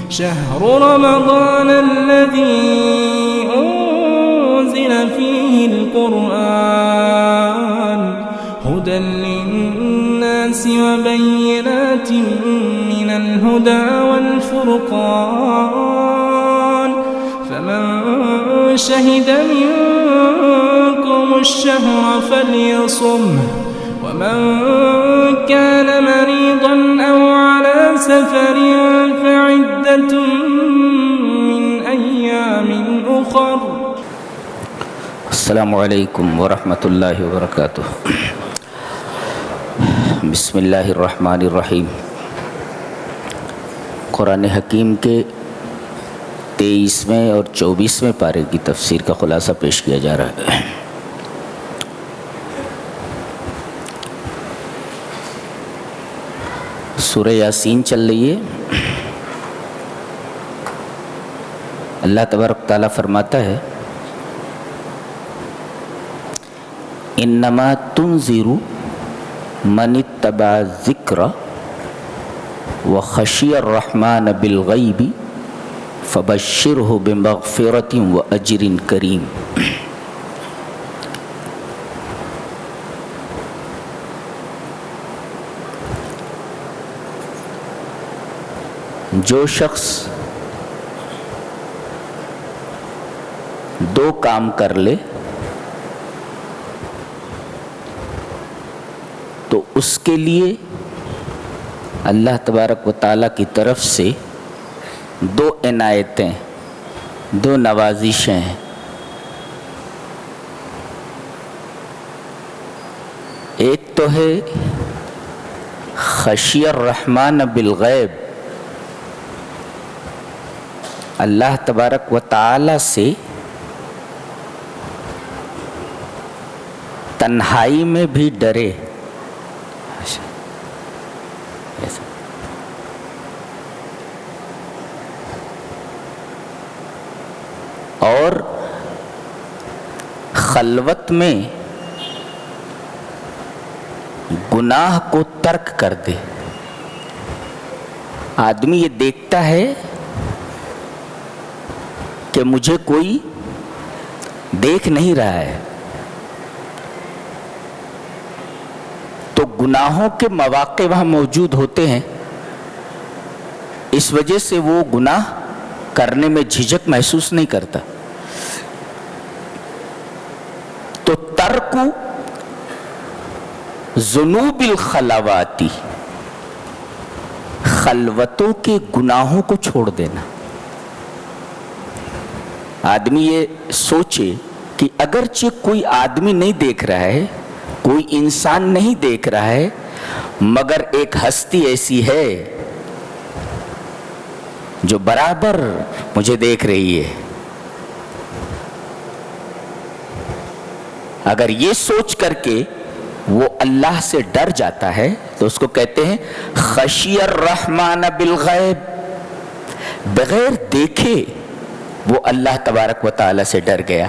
شهر رمضان الذي أنزل فيه القرآن هدى للناس وبينات من الهدى والفرقان فمن شهد منكم الشهر فليصمه ومن كان مريضا أو على سفر فعدة من أيام أخر. السلام علیکم ورحمۃ اللہ وبرکاتہ. بسم اللہ الرحمن الرحیم. قرآن حکیم کے 23ویں اور 24ویں پارے کی تفسیر کا خلاصہ پیش کیا جا رہا ہے. سورہ یاسین چل رہی ہے. اللہ تبارک تعالیٰ فرماتا ہے انما تنذر من اتبع الذکر وخشی الرحمن بالغیب فبشرہ بمغفرۃ واجر کریم. جو شخص دو کام کر لے تو اس کے لیے اللہ تبارک و تعالیٰ کی طرف سے دو عنایتیں، دو نوازشیں ہیں. ایک تو ہے خشی الرحمن بالغیب، اللہ تبارک و تعالیٰ سے تنہائی میں بھی ڈرے. اور خلوت میں گناہ کو ترک کر دے. آدمی یہ دیکھتا ہے کہ مجھے کوئی دیکھ نہیں رہا ہے تو گناہوں کے مواقع وہاں موجود ہوتے ہیں، اس وجہ سے وہ گناہ کرنے میں جھجک محسوس نہیں کرتا. تو ترک ذنوب الخلواتی، خلوتوں کے گناہوں کو چھوڑ دینا. آدمی یہ سوچے کہ اگرچہ کوئی آدمی نہیں دیکھ رہا ہے، کوئی انسان نہیں دیکھ رہا ہے، مگر ایک ہستی ایسی ہے جو برابر مجھے دیکھ رہی ہے. اگر یہ سوچ کر کے وہ اللہ سے ڈر جاتا ہے تو اس کو کہتے ہیں خشی الرحمن بالغیب. بغیر دیکھے وہ اللہ تبارک و تعالیٰ سے ڈر گیا.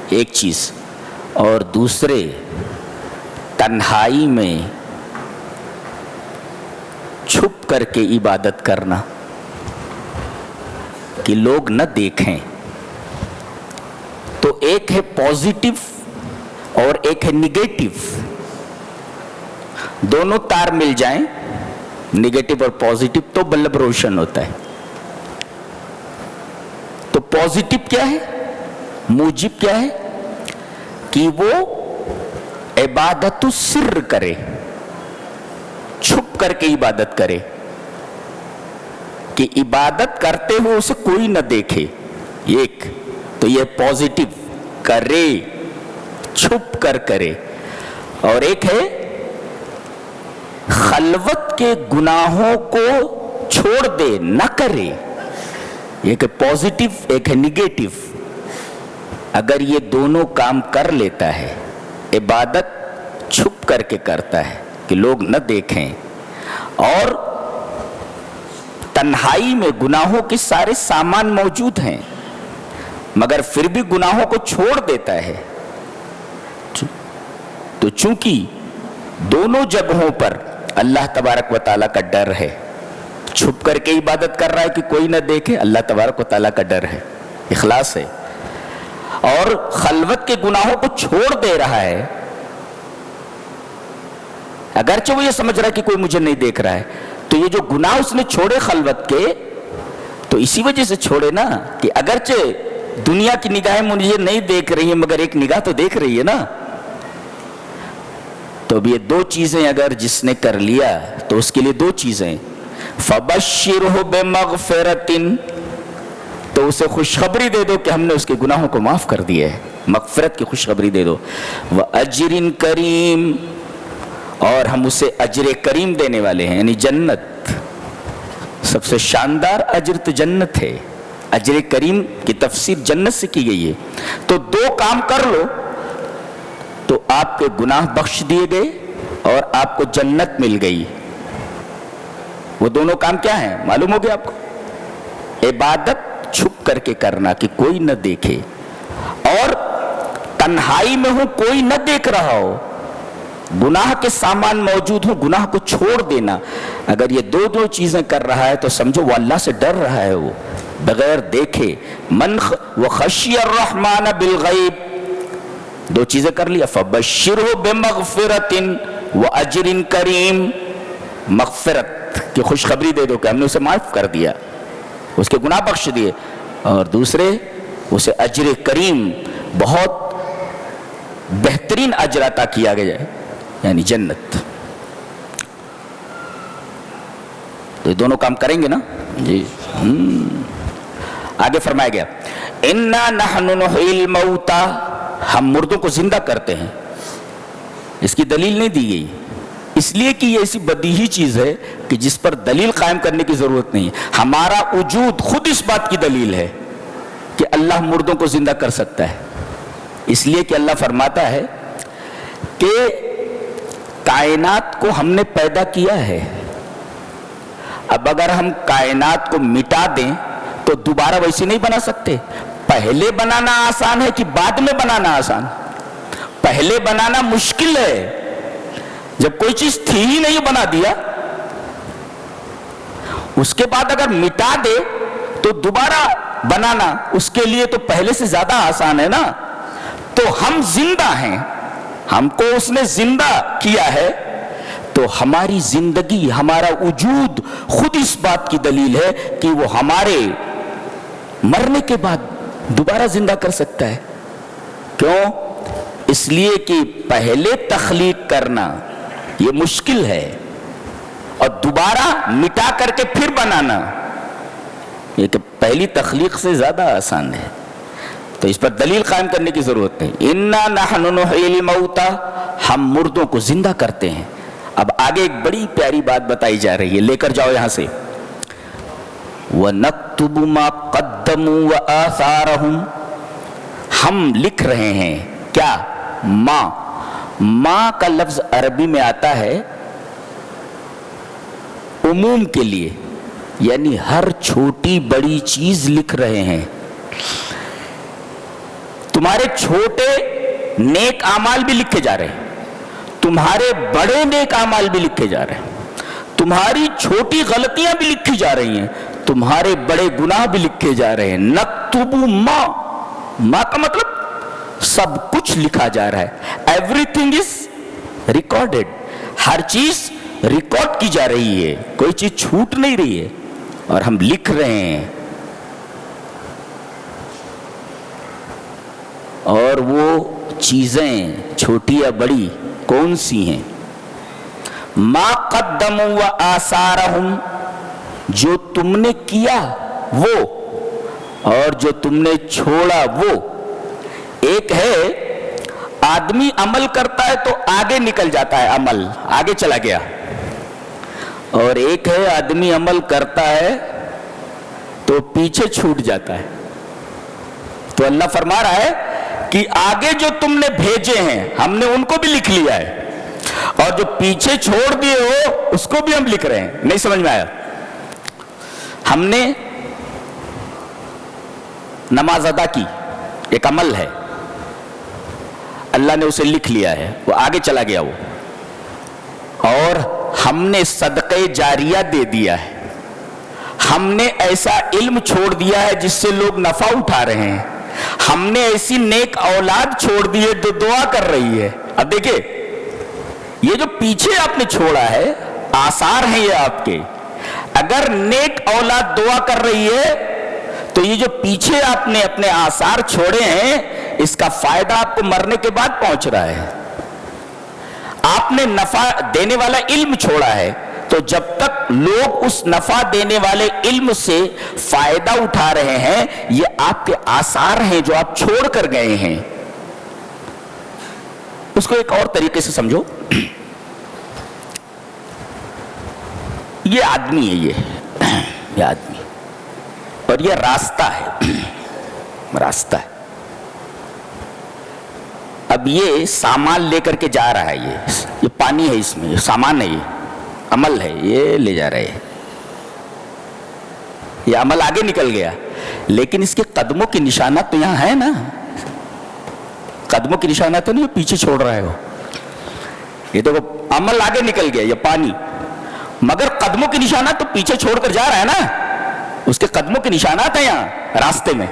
ایک چیز. اور دوسرے تنہائی میں چھپ کر کے عبادت کرنا کہ لوگ نہ دیکھیں. تو ایک ہے پازیٹیو اور ایک ہے نگیٹو. دونوں تار مل جائیں، نگیٹو اور پازیٹیو، تو بلب روشن ہوتا ہے. تو پازیٹیو کیا ہے؟ موجب کیا ہے؟ کہ وہ عبادت السر کرے، چھپ کر کے عبادت کرے، کہ عبادت کرتے ہوئے اسے کوئی نہ دیکھے. ایک تو یہ پازیٹیو، کرے چھپ کر کرے. اور ایک ہے خلوت کے گناہوں کو چھوڑ دے، نہ کرے. ایک ہے پازیٹیو، ایک ہے نگیٹو. اگر یہ دونوں کام کر لیتا ہے، عبادت چھپ کر کے کرتا ہے کہ لوگ نہ دیکھیں، اور تنہائی میں گناہوں کے سارے سامان موجود ہیں مگر پھر بھی گناہوں کو چھوڑ دیتا ہے، تو چونکہ دونوں جگہوں پر اللہ تبارک و تعالیٰ کا ڈر ہے چھپ کر کے عبادت کر رہا ہے کہ کوئی نہ دیکھے، اللہ تبارک و تعالیٰ کا ڈر ہے، اخلاص ہے، اور خلوت کے گناہوں کو چھوڑ دے رہا ہے، اگرچہ وہ یہ سمجھ رہا ہے کہ کوئی مجھے نہیں دیکھ رہا ہے، تو یہ جو گناہ اس نے چھوڑے خلوت کے، تو اسی وجہ سے چھوڑے نا کہ اگرچہ دنیا کی نگاہیں مجھے نہیں دیکھ رہی ہیں مگر ایک نگاہ تو دیکھ رہی ہے نا. تو اب یہ دو چیزیں اگر جس نے کر لیا تو اس کے لیے دو چیزیں، فَبَشِّرْهُ بِمَغْفِرَةٍ، تو اسے خوشخبری دے دو کہ ہم نے اس کے گناہوں کو معاف کر دیا ہے، مغفرت کی خوشخبری دے دو، وَأَجْرٍ كَرِيمٍ، اور ہم اسے اجر کریم دینے والے ہیں، یعنی جنت. سب سے شاندار اجر تو جنت ہے، اجر کریم کی تفسیر جنت سے کی گئی ہے. تو دو کام کر لو تو آپ کے گناہ بخش دیے گئے اور آپ کو جنت مل گئی. وہ دونوں کام کیا ہیں معلوم ہو گیا آپ کو؟ عبادت چھپ کر کے کرنا کہ کوئی نہ دیکھے، اور تنہائی میں ہوں کوئی نہ دیکھ رہا ہو، گناہ کے سامان موجود ہوں، گناہ کو چھوڑ دینا. اگر یہ دو چیزیں کر رہا ہے تو سمجھو وہ اللہ سے ڈر رہا ہے، وہ بغیر دیکھے. وَخَشِيَ الرَّحْمَنَ بِالْغَيْبِ، دو چیزیں کر لیا، فَبَشِّرْهُ بِمَغْفِرَةٍ وَأَجْرٍ كَرِيمٍ، مغفرت کی خوشخبری دے دو کہ ہم نے اسے معاف کر دیا، اس کے گناہ بخش دیے، اور دوسرے اسے اجر کریم، بہت بہترین اجر عطا کیا گیا ہے، یعنی جنت. تو یہ دونوں کام کریں گے نا جی. آگے فرمایا گیا اِنَّا نَحْنُ نُحْيِي الْمَوْتَى، ہم مردوں کو زندہ کرتے ہیں. اس کی دلیل نہیں دی گئی، اس لیے کہ یہ ایسی بدیہی چیز ہے کہ جس پر دلیل قائم کرنے کی ضرورت نہیں. ہمارا وجود خود اس بات کی دلیل ہے کہ اللہ مردوں کو زندہ کر سکتا ہے. اس لیے کہ اللہ فرماتا ہے کہ کائنات کو ہم نے پیدا کیا ہے، اب اگر ہم کائنات کو مٹا دیں تو دوبارہ ویسے نہیں بنا سکتے. پہلے بنانا آسان ہے کہ بعد میں بنانا آسان؟ پہلے بنانا مشکل ہے، جب کوئی چیز تھی ہی نہیں بنا دیا. اس کے بعد اگر مٹا دے تو دوبارہ بنانا اس کے لیے تو پہلے سے زیادہ آسان ہے نا. تو ہم زندہ ہیں، ہم کو اس نے زندہ کیا ہے، تو ہماری زندگی، ہمارا وجود خود اس بات کی دلیل ہے کہ وہ ہمارے مرنے کے بعد دوبارہ زندہ کر سکتا ہے. کیوں؟ اس لیے کہ پہلے تخلیق کرنا یہ مشکل ہے، اور دوبارہ مٹا کر کے پھر بنانا یہ کہ پہلی تخلیق سے زیادہ آسان ہے. تو اس پر دلیل قائم کرنے کی ضرورت نہیں. اِنَّا نَحْنُ نُحْيِي الْمَوْتَى، ہم مردوں کو زندہ کرتے ہیں. اب آگے ایک بڑی پیاری بات بتائی جا رہی ہے، لے کر جاؤ یہاں سے. وَنَكْتُبُ مَا قَدَّمُوا وَآثَارَهُمْ، ہم لکھ رہے ہیں کیا؟ ماں کا لفظ عربی میں آتا ہے عموم کے لیے، یعنی ہر چھوٹی بڑی چیز لکھ رہے ہیں. تمہارے چھوٹے نیک اعمال بھی لکھے جا رہے ہیں، تمہارے بڑے نیک اعمال بھی لکھے جا رہے ہیں، تمہاری چھوٹی غلطیاں بھی لکھی جا رہی ہیں، تمہارے بڑے گناہ بھی لکھے جا رہے ہیں. نکتب ماں کا مطلب سب کچھ لکھا جا رہا ہے. ایوری تھنگ از ریکارڈڈ، ہر چیز ریکارڈ کی جا رہی ہے، کوئی چیز چھوٹ نہیں رہی ہے، اور ہم لکھ رہے ہیں. اور وہ چیزیں چھوٹی یا بڑی کون سی ہیں؟ ما قدموا وآثارہم، جو تم نے کیا وہ اور جو تم نے چھوڑا وہ. ایک ہے آدمی عمل کرتا ہے تو آگے نکل جاتا ہے، عمل آگے چلا گیا، اور ایک ہے آدمی عمل کرتا ہے تو پیچھے چھوٹ جاتا ہے. تو اللہ فرما رہا ہے کہ آگے جو تم نے بھیجے ہیں ہم نے ان کو بھی لکھ لیا ہے، اور جو پیچھے چھوڑ دیے ہو اس کو بھی ہم لکھ رہے ہیں. نہیں سمجھ میں آیا؟ ہم نے نماز ادا کی، ایک عمل ہے، اللہ نے اسے لکھ لیا ہے، وہ آگے چلا گیا وہ. اور ہم نے صدقہ جاریہ دے دیا ہے، ہم نے ایسا علم چھوڑ دیا ہے جس سے لوگ نفع اٹھا رہے ہیں، ہم نے ایسی نیک اولاد چھوڑ دی ہے جو دعا کر رہی ہے۔ اب دیکھیں یہ جو پیچھے آپ نے چھوڑا ہے آثار ہیں یہ آپ کے، اگر نیک اولاد دعا کر رہی ہے تو یہ جو پیچھے آپ نے اپنے آثار چھوڑے ہیں اس کا فائدہ آپ کو مرنے کے بعد پہنچ رہا ہے۔ آپ نے نفع دینے والا علم چھوڑا ہے تو جب تک لوگ اس نفع دینے والے علم سے فائدہ اٹھا رہے ہیں یہ آپ کے آثار ہیں جو آپ چھوڑ کر گئے ہیں۔ اس کو ایک اور طریقے سے سمجھو، یہ آدمی ہے، یہ آدمی اور یہ راستہ ہے، راستہ ہے۔ اب یہ سامان لے کر کے جا رہا ہے، یہ پانی ہے، اس میں یہ سامان ہے، یہ عمل ہے، یہ لے جا رہے ہیں، یہ عمل آگے نکل گیا لیکن اس کے قدموں کے نشانات تو یہاں ہیں نا، قدموں کے نشانات تو نہیں پیچھے چھوڑ رہا ہے وہ، یہ تو عمل آگے نکل گیا یہ پانی، مگر قدموں کے نشانات تو پیچھے چھوڑ کر جا رہا ہے نا، اس کے قدموں کے نشانات ہیں یہاں راستے میں۔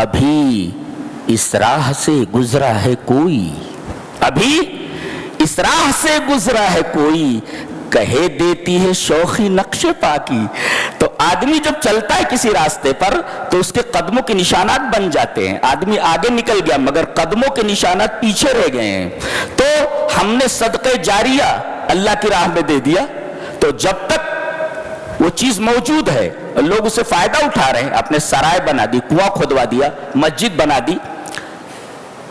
ابھی اس راہ سے گزرا ہے کوئی، ابھی اس راہ سے گزرا ہے کوئی، کہے دیتی ہے شوخی نقش پا کی۔ تو آدمی جب چلتا ہے کسی راستے پر تو اس کے قدموں کے نشانات بن جاتے ہیں، آدمی آگے نکل گیا مگر قدموں کے نشانات پیچھے رہ گئے ہیں، تو ہم نے صدقہ جاریہ اللہ کی راہ میں دے دیا، تو جب تک وہ چیز موجود ہے لوگ اسے فائدہ اٹھا رہے ہیں، اپنے سرائے بنا دی، کنواں کھودوا دیا، مسجد بنا دی،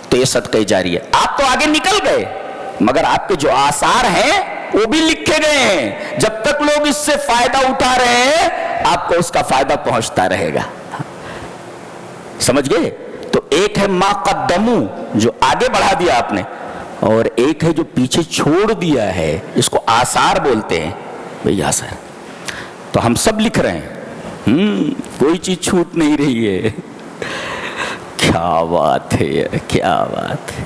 تو یہ صدقہ جاریہ۔ آپ تو آگے نکل گئے مگر آپ کے جو آثار ہیں وہ بھی لکھے گئے ہیں، جب تک لوگ اس سے فائدہ اٹھا رہے ہیں آپ کو اس کا فائدہ پہنچتا رہے گا۔ سمجھ گئے؟ تو ایک ہے ما قدمو جو آگے بڑھا دیا آپ نے، اور ایک ہے جو پیچھے چھوڑ دیا ہے، اس کو آثار بولتے ہیں۔ بھئی آثار تو ہم سب لکھ رہے ہیں، کوئی چیز چھوٹ نہیں رہی ہے۔ کیا بات ہے، کیا بات ہے۔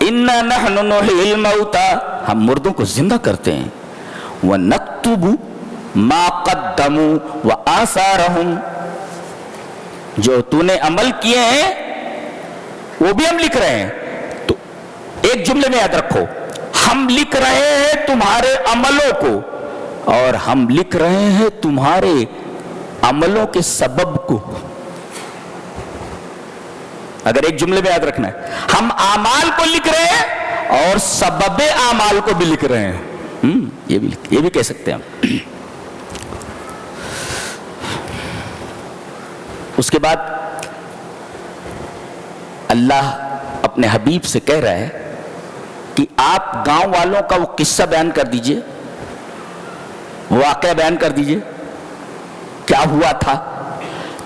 اِنَّا نَحْنُ نُحْيِي الْمَوْتَى، ہم مردوں کو زندہ کرتے ہیں، وَنَكْتُبُ مَا قَدَّمُوا وَآثَارَهُمْ، جو تو نے عمل کیے ہیں وہ بھی ہم لکھ رہے ہیں۔ تو ایک جملے میں یاد رکھو، ہم لکھ رہے ہیں تمہارے عملوں کو اور ہم لکھ رہے ہیں تمہارے عملوں کے سبب کو۔ اگر ایک جملے میں یاد رکھنا ہے، ہم اعمال کو لکھ رہے ہیں اور سبب اعمال کو بھی لکھ رہے ہیں، یہ بھی کہہ سکتے ہیں ہم۔ اس کے بعد اللہ اپنے حبیب سے کہہ رہا ہے کہ آپ گاؤں والوں کا وہ قصہ بیان کر دیجئے، واقعہ بیان کر دیجئے، کیا ہوا تھا۔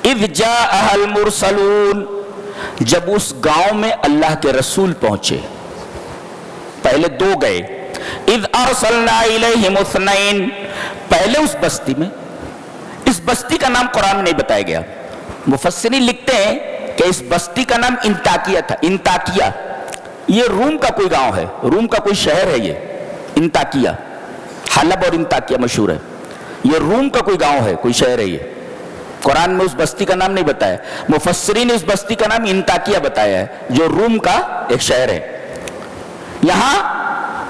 اذ جاء المرسلون، جب اس گاؤں میں اللہ کے رسول پہنچے، پہلے دو گئے، اذ ارسلنا الیہم اثنین، پہلے اس بستی میں، اس بستی کا نام قرآن میں نہیں بتایا گیا، مفسرین لکھتے ہیں کہ اس بستی کا نام انطاکیہ تھا۔ انطاکیہ یہ روم کا کوئی گاؤں ہے، روم کا کوئی شہر ہے، یہ انطاکیہ، حلب اور انطاکیہ مشہور ہے، یہ روم کا کوئی گاؤں ہے، کوئی شہر ہے۔ یہ قرآن میں اس بستی کا نام نہیں بتایا، مفسرین نے اس بستی کا نام انطاکیہ بتایا ہے جو روم کا ایک شہر ہے۔ یہاں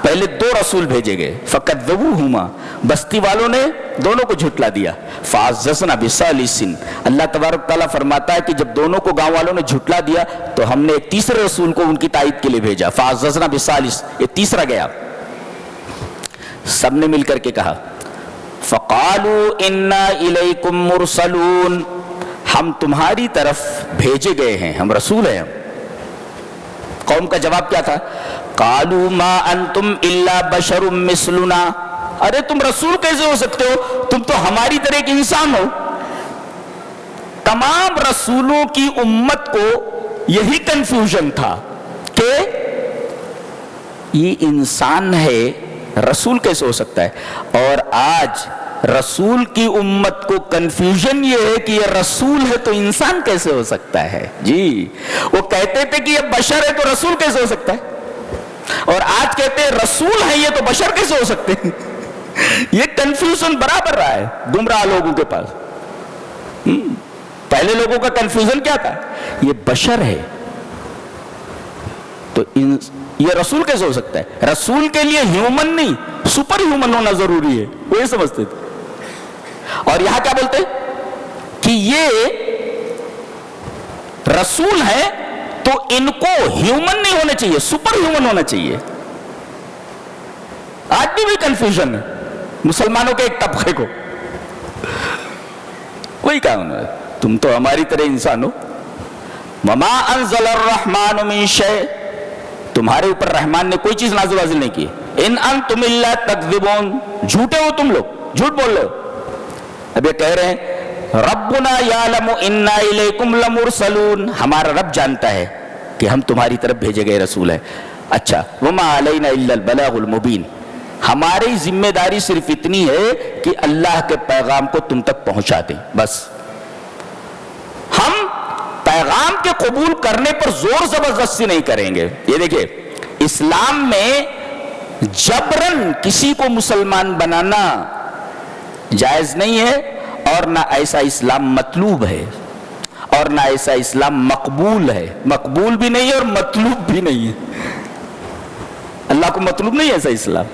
پہلے دو رسول بھیجے گئے، فَكَذَّبُوهُمَا، بستی والوں نے دونوں کو جھٹلا دیا، فَعَزَّزْنَا بِثَالِثٍ، اللہ تبارک تعالیٰ فرماتا ہے کہ جب دونوں کو گاؤں والوں نے جھٹلا دیا تو ہم نے ایک تیسرے رسول کو ان کی تائید کے لیے بھیجا، فَعَزَّزْنَا بِثَالِثٍ، یہ تیسرا گیا، سب نے مل کر کے کہا فَقَالُوا إِنَّا إِلَيْكُمْ مُرْسَلُونَ، ہم تمہاری طرف بھیجے گئے ہیں، ہم رسول ہیں۔ قوم کا جواب کیا تھا؟ قَالُوا مَا أَنْتُمْ إِلَّا بَشَرٌ مِثْلُنَا، ارے تم رسول کیسے ہو سکتے ہو، تم تو ہماری طرح ایک انسان ہو۔ تمام رسولوں کی امت کو یہی کنفیوژن تھا کہ یہ انسان ہے، رسول کیسے ہو سکتا ہے۔ اور آج رسول کی امت کو کنفیوژن یہ ہے کہ یہ رسول ہے تو انسان کیسے ہو سکتا ہے۔ جی وہ کہتے تھے کہ یہ بشر ہے تو رسول کیسے ہو سکتا ہے، اور آج کہتے ہیں رسول ہے یہ تو بشر کیسے ہو سکتے ہیں۔ یہ کنفیوژن برابر رہا ہے گمراہ لوگوں کے پاس. پہلے لوگوں کا کنفیوژن کیا تھا؟ یہ بشر ہے تو یہ رسول کیسے ہو سکتا ہے؟ رسول کے لیے ہیومن نہیں سپر ہیومن ہونا ضروری ہے، وہ یہ سمجھتے تھے. اور یہاں کیا بولتے کہ یہ رسول ہے تو ان کو ہیومن نہیں ہونا چاہیے، سپر ہیومن ہونا چاہیے. آج بھی کنفیوژن ہے مسلمانوں کے ایک طبقے کو. وہی کہا انہوں نے تم تو ہماری طرح انسان ہو. وما انزل الرحمن من شیء، تمہارے اوپر رحمان نے کوئی چیز نازل نہیں کی. ان انتم الا تکذبون، جھوٹے ہو تم لوگ، جھوٹ بول رہے ہو. اب یہ کہہ رہے ہیں ربنا یعلم انا الیکم لمرسلون، ہمارا رب جانتا ہے کہ ہم تمہاری طرف بھیجے گئے رسول ہیں. اچھا وما علینا الا البلاغ المبین، ہماری ذمہ داری صرف اتنی ہے کہ اللہ کے پیغام کو تم تک پہنچا دیں بس. ہم پیغام کے قبول کرنے پر زور زبردستی نہیں کریں گے. یہ دیکھیں اسلام میں جبرن کسی کو مسلمان بنانا جائز نہیں ہے، اور نہ ایسا اسلام مطلوب ہے، اور نہ ایسا اسلام مقبول ہے. مقبول بھی نہیں ہے اور مطلوب بھی نہیں ہے. اللہ کو مطلوب نہیں ہے ایسا اسلام،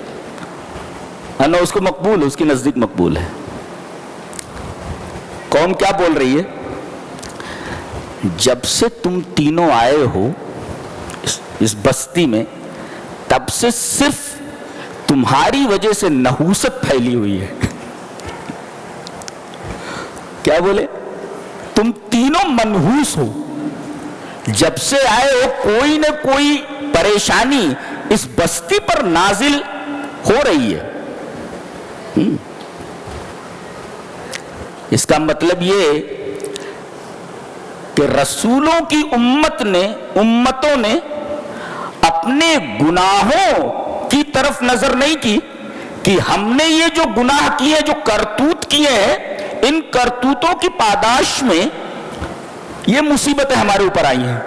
نہ اس کو مقبول ہے، اس کے نزدیک مقبول ہے. قوم کیا بول رہی ہے؟ جب سے تم تینوں آئے ہو اس بستی میں، تب سے صرف تمہاری وجہ سے نحوست پھیلی ہوئی ہے. کیا بولے؟ تم تینوں منحوس ہو، جب سے آئے ہو کوئی نہ کوئی پریشانی اس بستی پر نازل ہو رہی ہے. اس کا مطلب یہ کہ رسولوں کی امتوں نے اپنے گناہوں کی طرف نظر نہیں کی کہ ہم نے یہ جو گناہ کیے، جو کرتوت کیے ہیں، ان کرتوتوں کی پاداش میں یہ مصیبتیں ہمارے اوپر آئی ہیں،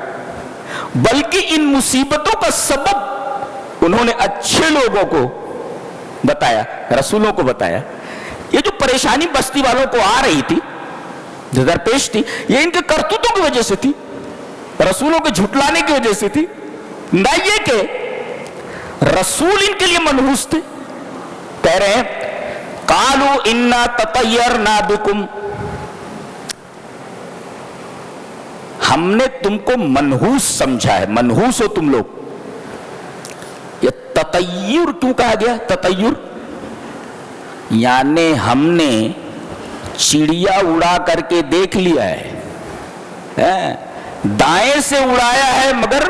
بلکہ ان مصیبتوں کا سبب انہوں نے اچھے لوگوں کو بتایا، رسولوں کو بتایا. یہ جو پریشانی بستی والوں کو آ رہی تھی، جو درپیش تھی، یہ ان کے کرتوتوں کی وجہ سے تھی، رسولوں کے جھٹلانے کی وجہ سے تھی، نہ یہ کہ رسول ان کے لیے منحوس تھے. کہہ رہے ہیں قالوا انا تطیرنا بکم، ہم نے تم کو منحوس سمجھا ہے، منحوس ہو تم لوگ. یہ تطیر کیوں کہا گیا؟ تطیر یعنی ہم نے چڑیا اڑا کر کے دیکھ لیا ہے، دائیں سے اڑایا ہے مگر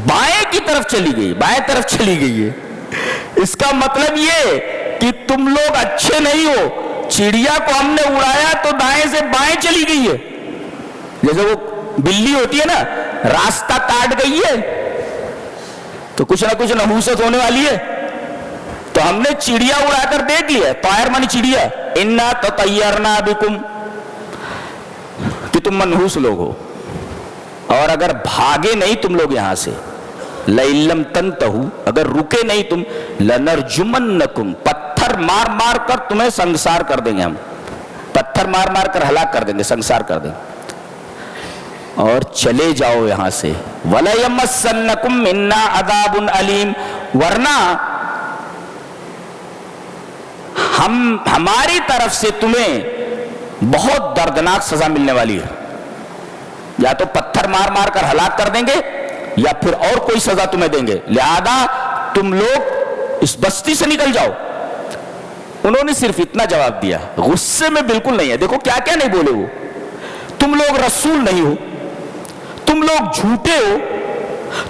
بائیں کی طرف چلی گئی، بائیں طرف چلی گئی ہے. اس کا مطلب یہ کہ تم لوگ اچھے نہیں ہو، چڑیا کو ہم نے اڑایا تو دائیں سے بائیں چلی گئی ہے. جیسے وہ بلی ہوتی ہے نا، راستہ کاٹ گئی ہے تو کچھ نہ کچھ نحوست ہونے والی ہے، تو ہم نے چڑیا اڑا کر دیکھ لیا. طائر مانی چڑیا. انا تطیرنا بکم، کہ تم منحوس لوگ ہو، اور اگر بھاگے نہیں تم لوگ یہاں سے، لئن لم تنتہو، اگر رکے نہیں تم، لنرجمنکم، پتھر مار مار کر تمہیں سنسار کر دیں گے، ہم پتھر مار مار کر ہلاک کر دیں گے، سنسار کر دیں گے، اور چلے جاؤ یہاں سے. وَلَيَمَسَّنَّكُم مِّنَّا عَذَابٌ عَلِيمٌ، ورنہ ہماری طرف سے تمہیں بہت دردناک سزا ملنے والی ہے. یا تو پتھر مار مار کر ہلاک کر دیں گے، یا پھر اور کوئی سزا تمہیں دیں گے، لہذا تم لوگ اس بستی سے نکل جاؤ. انہوں نے صرف اتنا جواب دیا، غصے میں بالکل نہیں ہے. دیکھو کیا کیا نہیں بولے وہ، تم لوگ رسول نہیں ہو، تم لوگ جھوٹے ہو،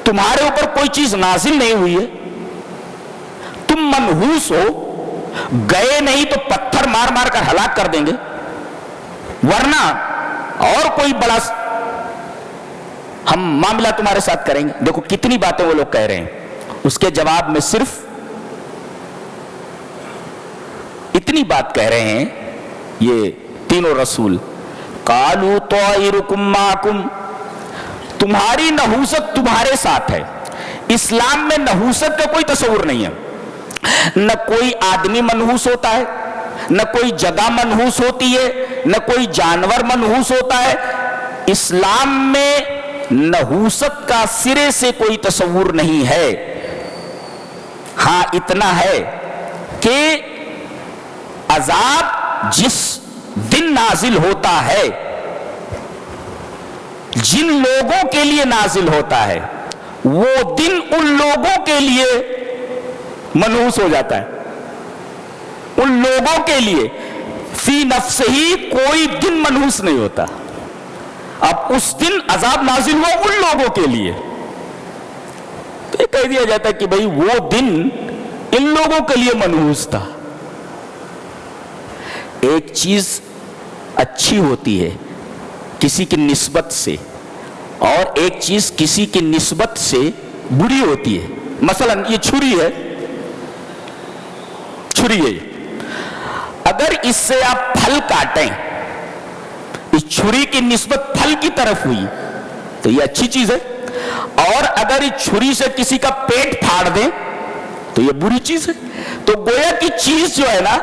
تمہارے اوپر کوئی چیز نازل نہیں ہوئی ہے، تم منحوس ہو، گئے نہیں تو پتھر مار مار کر ہلاک کر دیں گے، ورنہ اور کوئی بڑا ہم معاملہ تمہارے ساتھ کریں گے. دیکھو کتنی باتیں وہ لوگ کہہ رہے ہیں. اس کے جواب میں صرف اتنی بات کہہ رہے ہیں یہ تینوں رسول، قالوا طائرکم معکم، تمہاری نحوست تمہارے ساتھ ہے. اسلام میں نحوست کا کوئی تصور نہیں ہے. نہ کوئی آدمی منحوس ہوتا ہے، نہ کوئی جگہ منحوس ہوتی ہے، نہ کوئی جانور منحوس ہوتا ہے۔ اسلام میں نحوست کا سرے سے کوئی تصور نہیں ہے۔ ہاں اتنا ہے کہ عذاب جس دن نازل ہوتا ہے، جن لوگوں کے لیے نازل ہوتا ہے، وہ دن ان لوگوں کے لیے منحوس ہو جاتا ہے۔ ان لوگوں کے لیے فی نفس ہی کوئی دن منحوس نہیں ہوتا۔ اب اس دن عذاب نازل ہوا ان لوگوں کے لیے، تو یہ کہہ دیا جاتا ہے کہ بھئی وہ دن ان لوگوں کے لیے منحوس تھا۔ ایک چیز اچھی ہوتی ہے کسی کی نسبت سے، اور ایک چیز کسی کی نسبت سے بری ہوتی ہے۔ مثلا یہ چھری ہے، چھری ہے، اگر اس سے آپ پھل کاٹیں، اس چھری کی نسبت پھل کی طرف ہوئی تو یہ اچھی چیز ہے، اور اگر اس چھری سے کسی کا پیٹ پھاڑ دیں تو یہ بری چیز ہے۔ تو گویا کی چیز جو ہے نا،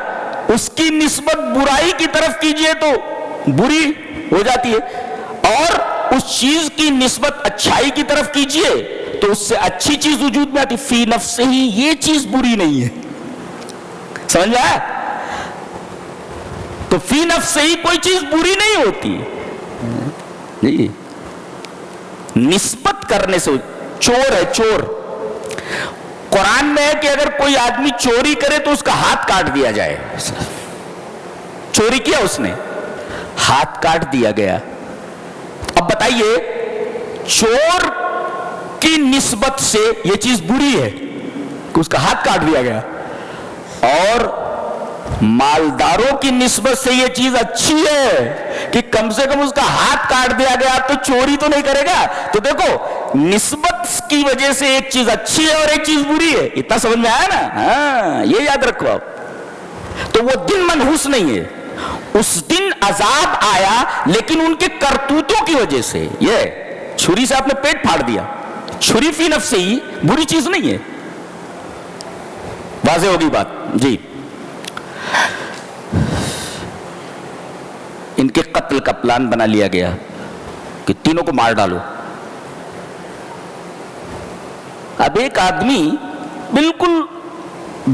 اس کی نسبت برائی کی طرف کیجئے تو بری ہو جاتی ہے، اور اس چیز کی نسبت اچھائی کی طرف کیجئے تو اس سے اچھی چیز وجود میں آتی۔ فی نفس ہی یہ چیز بری نہیں ہے، سمجھ آیا؟ تو فی نفس ہی کوئی چیز بری نہیں ہوتی جی، نسبت کرنے سے۔ چور ہے، چور، قرآن میں ہے کہ اگر کوئی آدمی چوری کرے تو اس کا ہاتھ کاٹ دیا جائے۔ چوری کیا اس نے، ہاتھ کاٹ دیا گیا۔ اب بتائیے، چور کی نسبت سے یہ چیز بری ہے کہ اس کا ہاتھ کاٹ دیا گیا، اور مالداروں کی نسبت سے یہ چیز اچھی ہے کہ کم سے کم اس کا ہاتھ کاٹ دیا گیا تو چوری تو نہیں کرے گا۔ تو دیکھو، نسبت کی وجہ سے ایک چیز اچھی ہے اور ایک چیز بری ہے، اتنا سمجھ میں آیا نا؟ ہاں، یہ یاد رکھو آپ۔ تو وہ دن منحوس نہیں ہے، اس دن عذاب آیا لیکن ان کے کرتوتوں کی وجہ سے۔ یہ چھری سے آپ نے پیٹ پھاڑ دیا، چھری فی نفس ہی بری چیز نہیں ہے۔ واضح ہوگی بات جی۔ ان کے قتل کا پلان بنا لیا گیا کہ تینوں کو مار ڈالو۔ اب ایک آدمی بالکل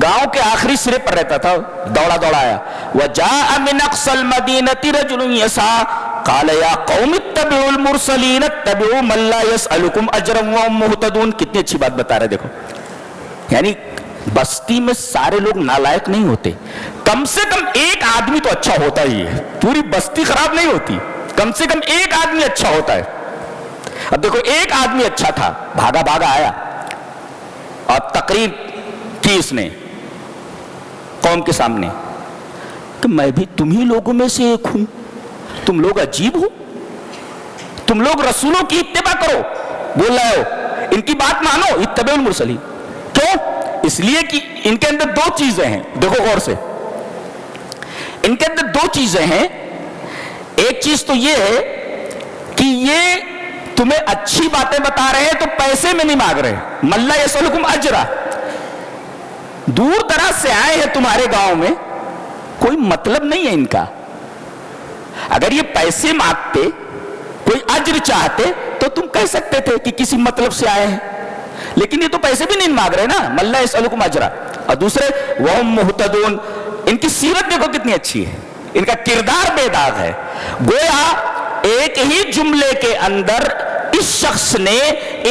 گاؤں کے آخری سرے پر رہتا تھا، دوڑا دوڑا آیا، وَجَاءَ مِنْ أَقْصَى الْمَدِينَةِ رَجُلٌ يَسْعَىٰ قَالَ يَا قَوْمِ اتَّبِعُوا الْمُرْسَلِينَ اتَّبِعُوا مَن لَّا يَسْأَلُكُمْ أَجْرًا وَهُم مُّهْتَدُونَ۔ کتنی اچھی بات بتا رہے، دیکھو، یعنی بستی میں سارے لوگ نالائق نہیں ہوتے، کم سے کم ایک آدمی تو اچھا ہوتا ہی ہے، پوری بستی خراب نہیں ہوتی، کم سے کم ایک آدمی اچھا ہوتا ہے۔ اب دیکھو، ایک آدمی اچھا تھا، بھاگا بھاگا آیا اور تقریر کی اس نے قوم کے سامنے کہ میں بھی تم ہی لوگوں میں سے ایک ہوں، تم لوگ عجیب ہو، تم لوگ رسولوں کی اتباع کرو، بول رہے ہو ان کی بات مانو، اتبعوا المرسلین۔ کیوں؟ اس لیے کہ ان کے اندر دو چیزیں ہیں، دیکھو غور سے، ان کے اندر دو چیزیں ہیں۔ ایک چیز تو یہ ہے کہ یہ تمہیں اچھی باتیں بتا رہے ہیں تو پیسے میں نہیں مانگ رہے، مَن لَّا يَسْأَلُكُمْ أَجْرًا، دور دراز سے آئے ہیں تمہارے گاؤں میں، کوئی مطلب نہیں ہے ان کا۔ اگر یہ پیسے مانگتے، کوئی اجر چاہتے تو تم کہہ سکتے تھے کہ کسی مطلب سے آئے ہیں، لیکن یہ تو پیسے بھی نہیں مانگ رہے نا، مَن لَّا يَسْأَلُكُمْ أَجْرًا۔ اور دوسرے وَهُم مُّهْتَدُونَ، ان کی سیرت دیکھو کتنی اچھی ہے، ان کا کردار بے داغ ہے۔ گویا ایک ہی جملے کے اندر اس شخص نے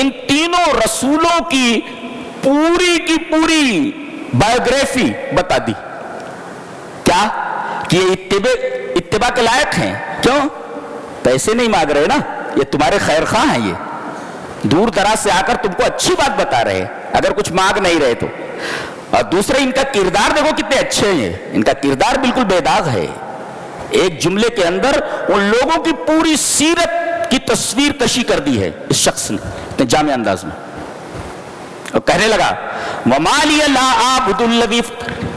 ان تینوں رسولوں کی پوری بایوگرافی بتا دی۔ کیا کہ یہ اتباع کے لائق ہیں، کیوں؟ پیسے نہیں مانگ رہے نا، یہ تمہارے خیر خواہ ہیں، یہ دور دراز سے آ کر تم کو اچھی بات بتا رہے ہیں اگر کچھ مانگ نہیں رہے تو۔ اور دوسرے ان کا کردار دیکھو کتنے اچھے ہیں، ان کا کردار بالکل بے داغ ہے۔ ایک جملے کے اندر ان لوگوں کی پوری سیرت کی تصویر کشی کر دی ہے اس شخص نے اتنے جامع انداز میں، اور کہنے لگا وَمَا لِيَ لَا أَعْبُدُ الَّذِي فَطَرَنِي۔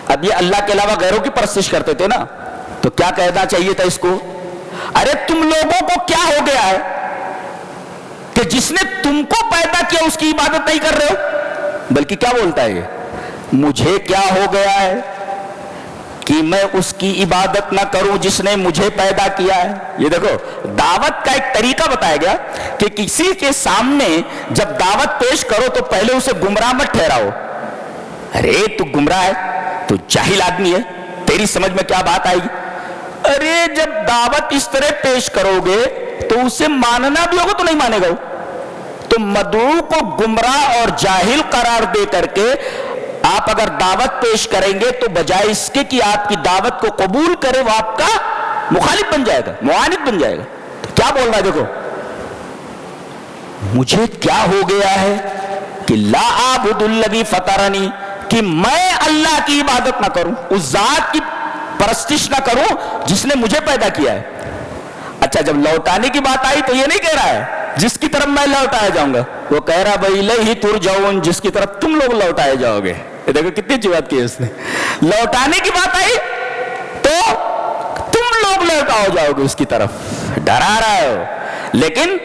اب یہ اللہ کے علاوہ غیروں کی پرستش کرتے تھے نا، تو کیا کہنا چاہیے تھا اس کو؟ ارے تم لوگوں کو کیا ہو گیا ہے کہ جس نے تم کو پیدا کیا اس کی عبادت نہیں کر رہے ہو؟ بلکہ کیا بولتا ہے یہ مجھے کیا ہو گیا ہے کہ میں اس کی عبادت نہ کروں جس نے مجھے پیدا کیا ہے. یہ دیکھو دعوت کا ایک طریقہ بتایا گیا کہ کسی کے سامنے جب دعوت پیش کرو تو پہلے اسے گمراہ مت ٹھہراؤ. ارے تو گمراہ ہے, تو جاہل آدمی ہے, تیری سمجھ میں کیا بات آئے گی. ارے جب دعوت اس طرح پیش کرو گے تو اسے ماننا بھی ہوگا تو نہیں مانے گا. تو مدعو کو گمراہ اور جاہل قرار دے کر کے آپ اگر دعوت پیش کریں گے تو بجائے اس کے کہ آپ کی دعوت کو قبول کرے وہ آپ کا مخالف بن جائے گا, معاند بن جائے گا. تو کیا بول رہا ہے دیکھو, مجھے کیا ہو گیا ہے کہ لا اعبد الذی فطرنی, کہ میں اللہ کی عبادت نہ کروں, اس ذات کی پرستش نہ کروں جس نے مجھے پیدا کیا ہے. اچھا جب لوٹانے کی بات آئی تو یہ نہیں کہہ رہا ہے جس کی طرف میں لوٹایا جاؤں گا, وہ کہہ رہا بھائی الیہ ترجعون, جس کی طرف تم لوگ لوٹائے جاؤ گے. دیکھو کتنی اچھی بات کی ہے اس نے. لوٹانے کی بات آئی تو تم لوگ لوٹاؤ جاؤ گے اس کی طرف, ڈرا رہا ہے. لیکن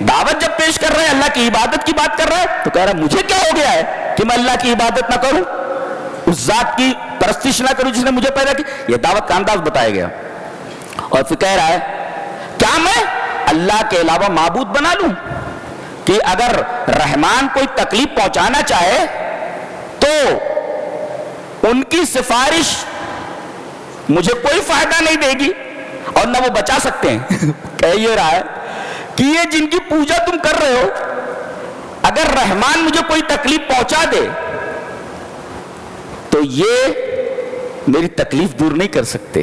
دعوت جب پیش کر رہے ہیں اللہ کی عبادت کی بات کر رہا ہے تو کہہ رہا مجھے کیا ہو گیا ہے کہ میں اللہ کی عبادت نہ کروں, اس ذات کی پرستش نہ کروں جس نے مجھے پیدا کی. یہ دعوت کا انداز بتایا گیا. اور پھر کہہ رہا ہے کیا میں اللہ کے علاوہ معبود بنا لوں کہ اگر رحمان کوئی تکلیف پہنچانا چاہے تو ان کی سفارش مجھے کوئی فائدہ نہیں دے گی اور نہ وہ بچا سکتے ہیں. کہہ یہ رہا ہے کہ یہ جن کی پوجا تم کر رہے ہو, اگر رحمان مجھے کوئی تکلیف پہنچا دے تو یہ میری تکلیف دور نہیں کر سکتے.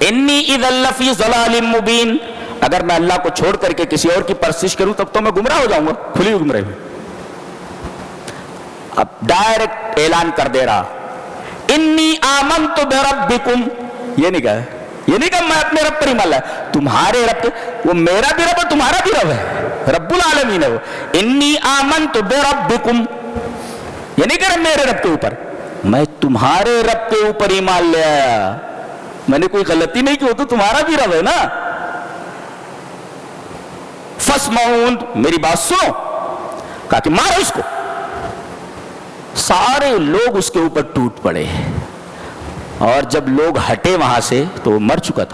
انی اذا لفی ضلال مبین, اگر میں اللہ کو چھوڑ کر کے کسی اور کی پرستش کروں تب تو میں گمراہ ہو جاؤں گا, کھلی ہوئی گمراہی میں. اب ڈائریکٹ اعلان کر دے رہا انی آمنت بربکم, یہ نہیں کہا میں اپنے رب پر ایمان لایا, تمہارے رب کے, وہ میرا بھی رب ہے تمہارا بھی رب ہے, رب العالمین ہے وہ. انی آمنت بربکم, یہ نہیں کہہ رہا میرے رب کے اوپر, میں تمہارے رب کے اوپر ایمان لے آیا. میں نے کوئی غلطی نہیں کی, وہ تو تمہارا بھی رب ہے نا. فاسمعون, میری بات سنو. کہا کہ مارو اس کو. سارے لوگ اس کے اوپر ٹوٹ پڑے, اور جب لوگ ہٹے وہاں سے تو وہ مر چکا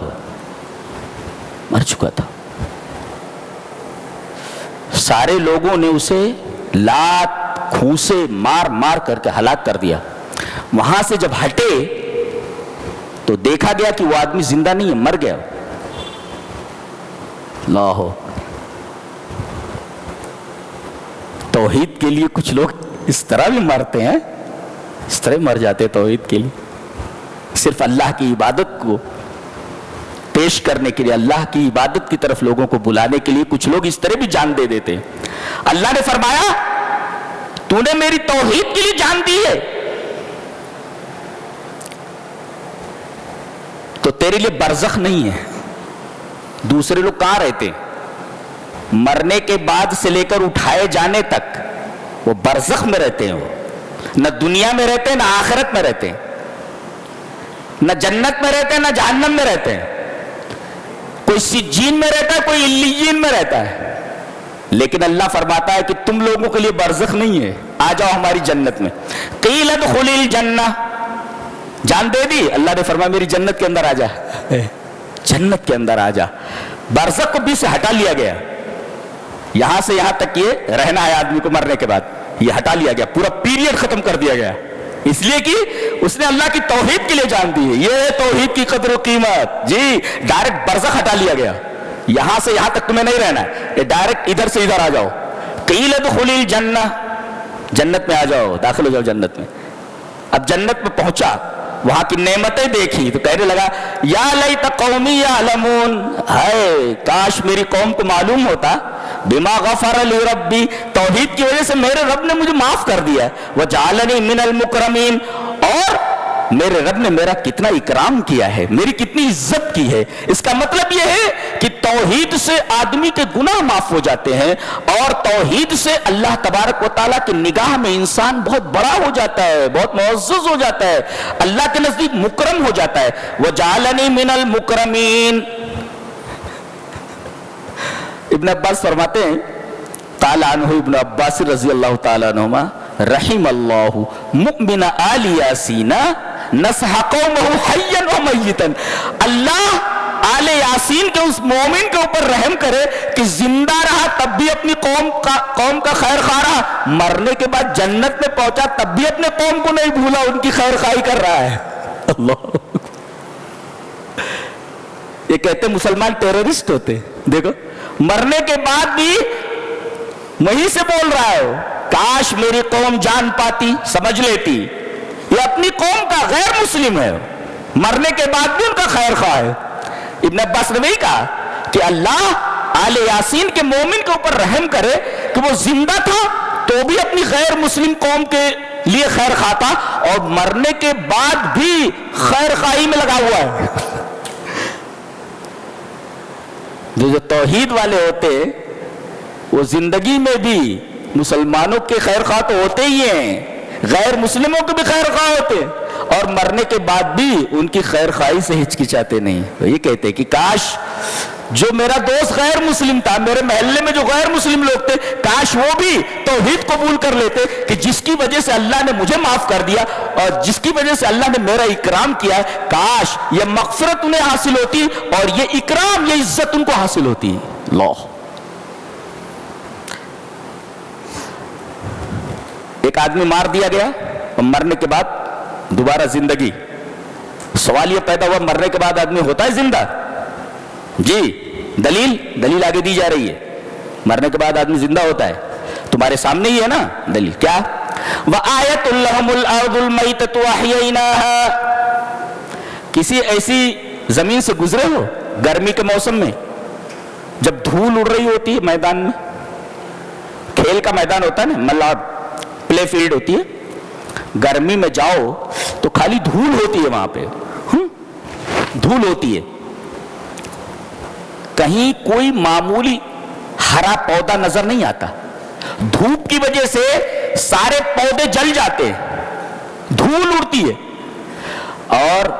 تھا. سارے لوگوں نے اسے لات کھوسے مار مار کر کے ہلاک کر دیا. وہاں سے جب ہٹے تو دیکھا گیا کہ وہ آدمی زندہ نہیں ہے, مر گیا. اللہ, توحید کے لیے کچھ لوگ اس طرح بھی مرتے ہیں, اس طرح مر جاتے توحید کے لیے. صرف اللہ کی عبادت کو پیش کرنے کے لیے, اللہ کی عبادت کی طرف لوگوں کو بلانے کے لیے کچھ لوگ اس طرح بھی جان دے دیتے ہیں. اللہ نے فرمایا تو نے میری توحید کے لیے جان دی ہے تو تیرے لیے برزخ نہیں ہے. دوسرے لوگ کہاں رہتے ہیں؟ مرنے کے بعد سے لے کر اٹھائے جانے تک وہ برزخ میں رہتے ہیں. وہ نہ دنیا میں رہتے ہیں نہ آخرت میں رہتے ہیں, نہ جنت میں رہتے ہیں نہ جہنم میں رہتے ہیں. کوئی سجین میں رہتا ہے, کوئی علیین میں رہتا ہے. لیکن اللہ فرماتا ہے کہ تم لوگوں کے لیے برزخ نہیں ہے, آ جاؤ ہماری جنت میں. قیل ادخل الجنہ, جان دے دی. اللہ نے فرمایا میری جنت کے اندر آ جا, جنت کے اندر آ جا. برزخ کو بھی سے ہٹا لیا گیا. یہاں سے یہاں تک یہ رہنا ہے آدمی کو مرنے کے بعد, یہ ہٹا لیا گیا, پورا پیریڈ ختم کر دیا گیا. اس لیے کہ اس نے اللہ کی توحید کے لیے جان دی ہے. یہ توحید کی قدر و قیمت. جی ڈائریکٹ برزخ ہٹا لیا گیا, یہاں سے یہاں تک تمہیں نہیں رہنا ہے, یہ ڈائریکٹ ادھر سے ادھر آ جاؤ. قیل ادخل الجنہ, جنت میں آ جاؤ, داخل ہو جاؤ جنت میں. اب جنت میں پہنچا, وہاں کی نعمتیں دیکھی تو کہنے لگا یا لیت قومی یعلمون, ہائے کاش میری قوم کو معلوم ہوتا. بما غفر لی ربی, توحید کی وجہ سے میرے رب نے مجھے معاف کر دیا. وجعلنی من المکرمین, اور میرے رب نے میرا کتنا اکرام کیا ہے, میری کتنی عزت کی ہے. اس کا مطلب یہ ہے کہ توحید سے آدمی کے گناہ معاف ہو جاتے ہیں, اور توحید سے اللہ تبارک و تعالیٰ کی نگاہ میں انسان بہت بڑا ہو جاتا ہے, بہت معزز ہو جاتا ہے, اللہ کے نزدیک مکرم ہو جاتا ہے. وجعلنی من المکرمین. ابن عباس فرماتے ہیں, قال عنہ ابن عباس رضی اللہ تعالیٰ عنہما, رحم اللہ مؤمن آل یاسین نصح قومہ حیا و میتا. اللہ آل یاسین کے اس مومن کے اوپر رحم کرے کہ زندہ رہا تب بھی اپنی قوم کا خیر خواہ رہا, مرنے کے بعد جنت میں پہنچا تب بھی اپنے قوم کو نہیں بھولا, ان کی خیر خواہی کر رہا ہے. اللہ, یہ کہتے مسلمان ٹیررسٹ ہوتے. دیکھو مرنے کے بعد بھی وہیں سے بول رہا ہے, کاش میری قوم جان پاتی سمجھ لیتی. یہ اپنی قوم کا غیر مسلم ہے, مرنے کے بعد بھی ان کا خیر خواہ ہے. ابن عباس نے وہی کہا کہ اللہ آل یاسین کے مومن کے اوپر رحم کرے کہ وہ زندہ تھا تو بھی اپنی غیر مسلم قوم کے لیے خیر خواہ تھا, اور مرنے کے بعد بھی خیر خواہی میں لگا ہوا ہے. جو توحید والے ہوتے وہ زندگی میں بھی مسلمانوں کے خیر خواہ تو ہوتے ہی ہیں, غیر مسلموں کے بھی خیر خواہ ہوتے, اور مرنے کے بعد بھی ان کی خیر خواہی سے ہچکچاتے نہیں. یہ کہتے کہ کاش جو میرا دوست غیر مسلم تھا, میرے محلے میں جو غیر مسلم لوگ تھے, کاش وہ بھی توحید قبول کر لیتے کہ جس کی وجہ سے اللہ نے مجھے معاف کر دیا اور جس کی وجہ سے اللہ نے میرا اکرام کیا ہے, کاش یہ مغفرت انہیں حاصل ہوتی اور یہ اکرام, یہ عزت ان کو حاصل ہوتی. اللہ, ایک آدمی مار دیا گیا اور مرنے کے بعد دوبارہ زندگی. سوال یہ پیدا ہوا, مرنے کے بعد آدمی ہوتا ہے زندہ؟ جی, دلیل آگے دی جا رہی ہے, مرنے کے بعد آدمی زندہ ہوتا ہے. تمہارے سامنے ہی ہے نا دلیل. کیا؟ وَآیَةٌ لَهُمُ الْأَرْضُ الْمَيْتَةُ وَأَحْيَيْنَاهَا. کسی ایسی زمین سے گزرے ہو گرمی کے موسم میں, جب دھول اڑ رہی ہوتی ہے میدان میں, کھیل کا میدان ہوتا ہے نا, ملعب پلے فیلڈ ہوتی ہے, گرمی میں جاؤ تو خالی دھول ہوتی ہے وہاں پہ, دھول ہوتی ہے, کہیں کوئی معمولی ہرا پودا نظر نہیں آتا. دھوپ کی وجہ سے سارے پودے جل جاتے ہیں, دھول اڑتی ہے. اور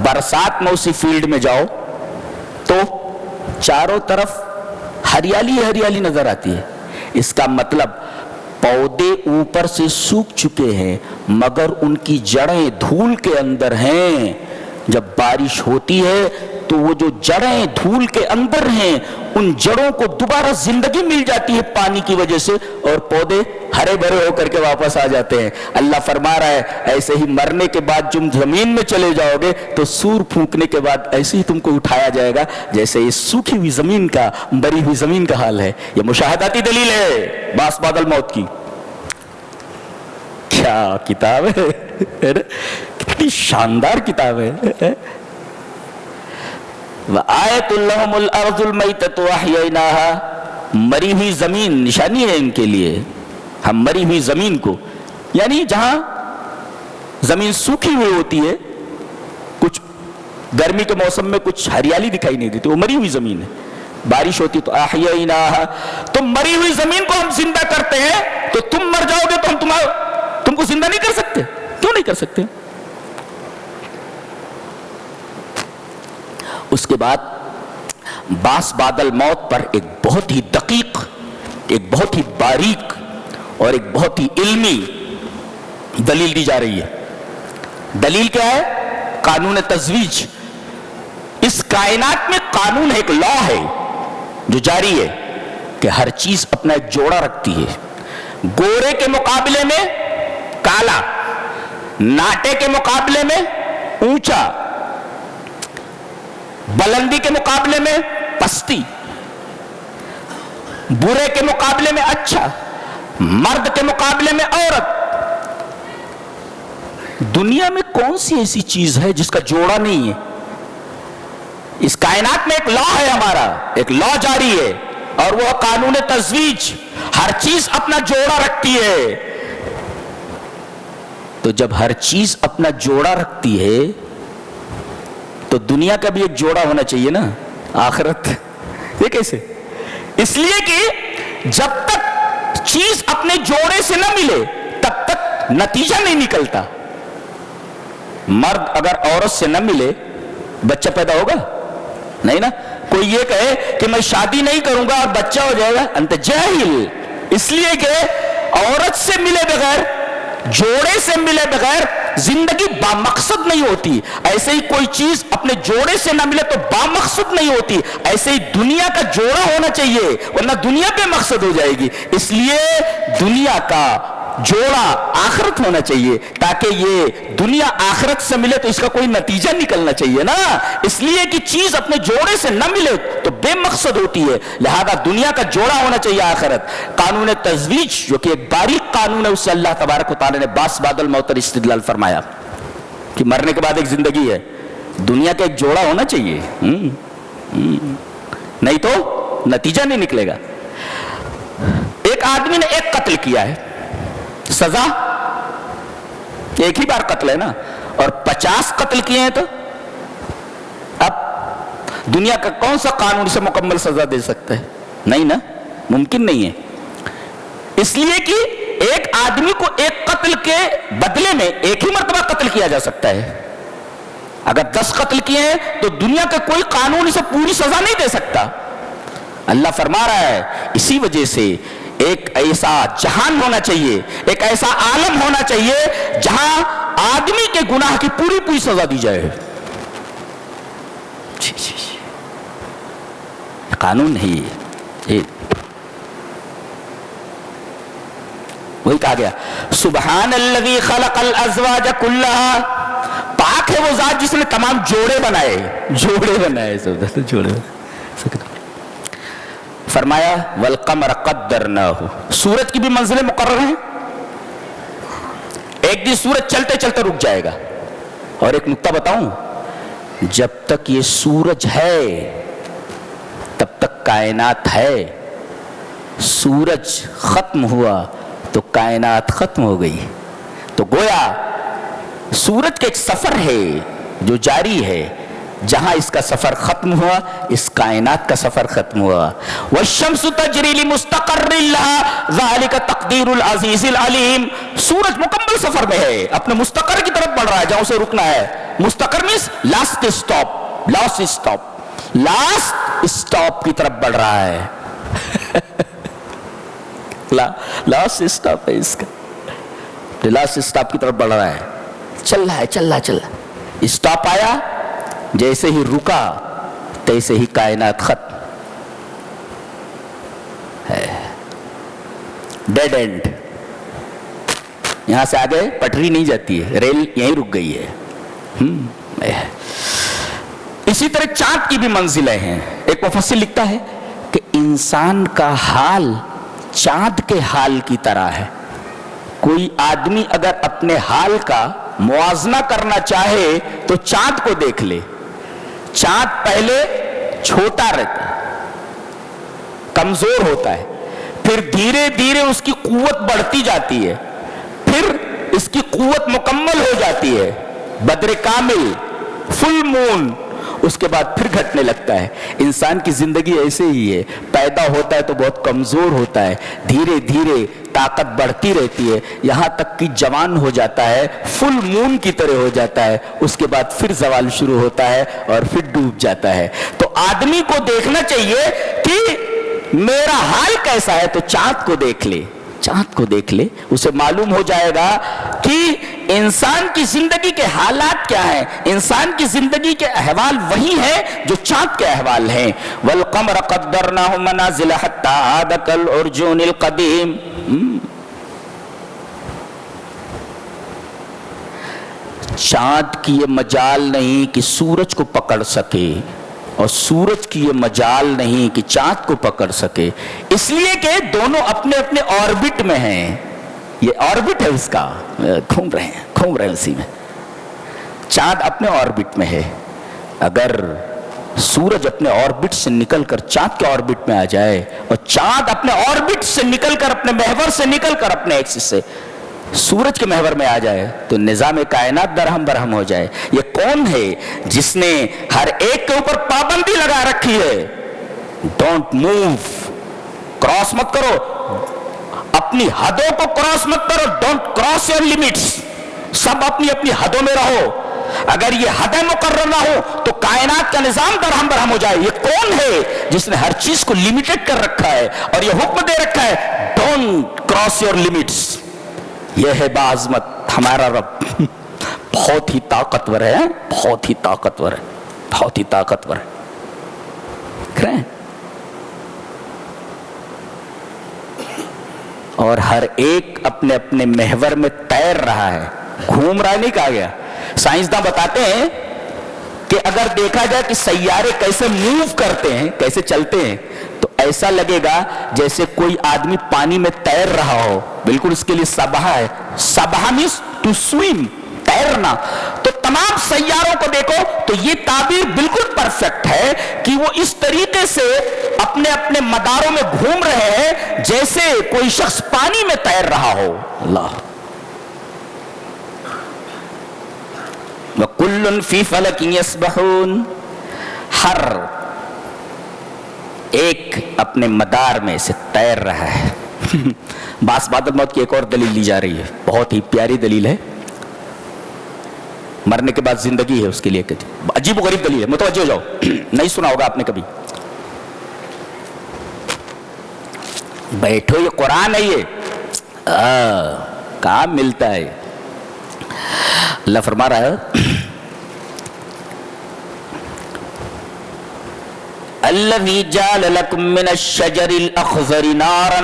برسات میں اسی فیلڈ میں جاؤ تو چاروں طرف ہریالی ہریالی نظر آتی ہے. اس کا مطلب پودے اوپر سے سوکھ چکے ہیں مگر ان کی جڑیں دھول کے اندر ہیں. جب بارش ہوتی ہے تو وہ جو جڑیں دھول کے اندر ہیں ان جڑوں کو دوبارہ زندگی مل جاتی ہے پانی کی وجہ سے, اور پودے ہرے بھرے ہو کر کے واپس آ جاتے ہیں. اللہ فرما رہا ہے ایسے ہی مرنے کے بعد تم زمین میں چلے جاؤ گے تو سور پھونکنے کے بعد ایسے ہی تم کو اٹھایا جائے گا جیسے اس سوکھی ہوئی زمین کا, مری ہوئی زمین کا حال ہے. یہ مشاہداتی دلیل ہے باس بعد الموت کی. کیا کتاب ہے, کتنی شاندار کتاب ہے. وَآیَةٌ لَهُمُ الْأَرْضُ الْمَيْتَةُ وَأَحْيَيْنَاهَا. مری ہوئی زمین نشانی ہے ان کے لیے. ہم مری ہوئی زمین کو, یعنی جہاں زمین سوکھی ہوئی ہوتی ہے, کچھ گرمی کے موسم میں کچھ ہریالی دکھائی نہیں دیتی, وہ مری ہوئی زمین ہے. بارش ہوتی تو احییناها, تو مری ہوئی زمین کو ہم زندہ کرتے ہیں, تو تم مر جاؤ گے تو ہم تم کو زندہ نہیں کر سکتے. کیوں نہیں کر سکتے؟ اس کے بعد باس بعد الموت پر ایک بہت ہی دقیق, ایک بہت ہی باریک اور ایک بہت ہی علمی دلیل دی جا رہی ہے. دلیل کیا ہے؟ قانون تزویج. اس کائنات میں قانون ہے, ایک لا ہے جو جاری ہے کہ ہر چیز اپنا ایک جوڑا رکھتی ہے. گورے کے مقابلے میں کالا, ناٹے کے مقابلے میں اونچا, بلندی کے مقابلے میں پستی, برے کے مقابلے میں اچھا, مرد کے مقابلے میں عورت. دنیا میں کون سی ایسی چیز ہے جس کا جوڑا نہیں ہے؟ اس کائنات میں ایک لا ہے, ہمارا ایک لا جاری ہے, اور وہ قانون تزویج. ہر چیز اپنا جوڑا رکھتی ہے. تو جب ہر چیز اپنا جوڑا رکھتی ہے تو دنیا کا بھی ایک جوڑا ہونا چاہیے نا, آخرت. یہ کیسے؟ اس لیے کہ جب تک چیز اپنے جوڑے سے نہ ملے تب تک نتیجہ نہیں نکلتا. مرد اگر عورت سے نہ ملے بچہ پیدا ہوگا نہیں نا. کوئی یہ کہے کہ میں شادی نہیں کروں گا اور بچہ ہو جائے گا, انت جاہل. اس لیے کہ عورت سے ملے بغیر جوڑے سے ملے بغیر زندگی بامقصد نہیں ہوتی، ایسے ہی کوئی چیز اپنے جوڑے سے نہ ملے تو بامقصد نہیں ہوتی، ایسے ہی دنیا کا جوڑا ہونا چاہیے ورنہ دنیا بے مقصد ہو جائے گی۔ اس لیے دنیا کا جوڑا آخرت ہونا چاہیے، تاکہ یہ دنیا آخرت سے ملے تو اس کا کوئی نتیجہ نکلنا چاہیے نا۔ اس لیے کہ چیز اپنے جوڑے سے نہ ملے تو بے مقصد ہوتی ہے، لہذا دنیا کا جوڑا ہونا چاہیے آخرت۔ قانون تزویج جو کہ ایک باریک قانون ہے، اس سے اللہ تبارک و تعالی نے باس بعد الموت اور استدلال فرمایا کہ مرنے کے بعد ایک زندگی ہے، دنیا کا ایک جوڑا ہونا چاہیے، نہیں تو نتیجہ نہیں نکلے گا۔ ایک آدمی نے ایک قتل کیا ہے، سزا ایک ہی بار قتل ہے نا، اور 50 قتل کیے ہیں تو اب دنیا کا کون سا قانون سے مکمل سزا دے سکتا ہے؟ نہیں نا، ممکن نہیں ہے۔ اس لیے کہ ایک آدمی کو ایک قتل کے بدلے میں ایک ہی مرتبہ قتل کیا جا سکتا ہے۔ اگر 10 قتل کیے ہیں تو دنیا کا کوئی قانون اسے پوری سزا نہیں دے سکتا۔ اللہ فرما رہا ہے اسی وجہ سے ایک ایسا جہان ہونا چاہیے، ایک ایسا عالم ہونا چاہیے جہاں آدمی کے گناہ کی پوری پوری سزا دی جائے۔ قانون ہے یہ، وہی کہا گیا سبحان الذی خلق الازواج کلھا، پاک ہے وہ ذات جس نے تمام جوڑے بنائے، جوڑے فرمایا والقمر قدرناہ، سورج کی بھی منزلیں مقرر ہیں، ایک دن سورج چلتے چلتے رک جائے گا۔ اور ایک نکتہ بتاؤں، جب تک یہ سورج ہے تب تک کائنات ہے، سورج ختم ہوا تو کائنات ختم ہو گئی۔ تو گویا سورج کا ایک سفر ہے جو جاری ہے، جہاں اس کا سفر ختم ہوا اس کائنات کا سفر ختم ہوا۔ والشمس تجری لمستقر لها ذلك تقدیر العزیز العلیم، سورج مکمل سفر میں ہے، اپنے مستقر کی طرف بڑھ رہا ہے جہاں اسے رکنا ہے۔ مستقر مینس لاسٹ اسٹاپ کی طرف بڑھ رہا ہے۔ لاسٹ اسٹاپ ہے اس کا، لاسٹ اسٹاپ کی طرف بڑھ رہا ہے، چل رہا ہے۔ اسٹاپ آیا، جیسے ہی رکا تیسے ہی کائنات ختم ہے، ڈیڈ اینڈ، یہاں سے آگے پٹری نہیں جاتی ہے، ریل یہیں رک گئی ہے۔ اسی طرح چاند کی بھی منزلیں ہیں۔ ایک مفسر لکھتا ہے کہ انسان کا حال چاند کے حال کی طرح ہے۔ کوئی آدمی اگر اپنے حال کا موازنہ کرنا چاہے تو چاند کو دیکھ لے۔ چاند پہلے چھوٹا رہتا ہے، کمزور ہوتا ہے، پھر دھیرے دھیرے اس کی قوت بڑھتی جاتی ہے، پھر اس کی قوت مکمل ہو جاتی ہے، بدر کامل، فل مون، اس کے بعد پھر گھٹنے لگتا ہے۔ انسان کی زندگی ایسے ہی ہے، پیدا ہوتا ہے تو بہت کمزور ہوتا ہے، دھیرے دھیرے طاقت بڑھتی رہتی ہے، یہاں تک کہ جوان ہو جاتا ہے، فل مون کی طرح ہو جاتا ہے، اس کے بعد پھر زوال شروع ہوتا ہے اور پھر ڈوب جاتا ہے۔ تو آدمی کو دیکھنا چاہیے کہ میرا حال کیسا ہے، تو چاند کو دیکھ لے، چاند کو دیکھ لے، اسے معلوم ہو جائے گا کہ انسان کی زندگی کے حالات کیا ہیں۔ انسان کی زندگی کے احوال وہی ہیں جو چاند کے احوال ہیں۔ والقمر قدرناہ منازل حتی عاد کالعرجون القدیم، چاند کی یہ مجال نہیں کہ سورج کو پکڑ سکے، اور سورج کی یہ مجال نہیں کہ چاند کو پکڑ سکے، اس لیے کہ دونوں اپنے اپنے آربٹ میں ہیں۔ یہ آربٹ ہے اس کا، گھوم رہے ہیں اسی میں۔ چاند اپنے آربٹ میں ہے، اگر سورج اپنے آربٹ سے نکل کر چاند کے آربٹ میں آ جائے، اور چاند اپنے آربٹ سے نکل کر، اپنے محور سے نکل کر، اپنے ایکسس سے سورج کے محور میں آ جائے، تو نظام کائنات درہم برہم ہو جائے۔ یہ کون ہے جس نے ہر ایک کے اوپر پابندی لگا رکھی ہے؟ ڈونٹ موو، کراس مت کرو، اپنی حدوں کو کراس مت کرو، ڈونٹ کراس یور لمٹس، سب اپنی اپنی حدوں میں رہو۔ اگر یہ حدیں مقرر نہ ہو تو کائنات کا نظام درہم برہم ہو جائے۔ یہ کون ہے جس نے ہر چیز کو لمیٹڈ کر رکھا ہے اور یہ حکم دے رکھا ہے ڈونٹ کراس یور لمٹس؟ یہ ہے باعظمت ہمارا رب، بہت ہی طاقتور ہے، بہت ہی طاقتور ہے، بہت ہی طاقتور ہے. اور ہر ایک اپنے اپنے محور میں تیر رہا ہے، گھوم رہا نہیں کہا گیا. سائنسداں بتاتے ہیں کہ اگر دیکھا جائے کہ سیارے کیسے موو کرتے ہیں، کیسے چلتے ہیں، تو ایسا لگے گا جیسے کوئی آدمی پانی میں تیر رہا ہو. بالکل اس کے لیے سبحہ ہے. سبحہ means to swim، تیرنا. تو تمام سیاروں کو دیکھو تو یہ تعبیر بالکل پرفیکٹ ہے کہ وہ اس طریقے سے اپنے اپنے مداروں میں گھوم رہے ہیں جیسے کوئی شخص پانی میں تیر رہا ہو. اللہ. وَكُلٌّ فِي فَلَكٍ يَسْبَحُونَ، ہر ایک اپنے مدار میں سے تیر رہا ہے. باس بادل موت کی ایک اور دلیل لی جا رہی ہے، بہت ہی پیاری دلیل ہے. مرنے کے بعد زندگی ہے اس کے لیے، عجیب و غریب دلیل ہے، متوجہ ہو جاؤ. نہیں سنا ہوگا آپ نے کبھی. بیٹھو، یہ قرآن ہے، یہ کہاں ملتا ہے. اللہ فرما رہا ہے الذی جعل لکم من الشجر الاخضر نارا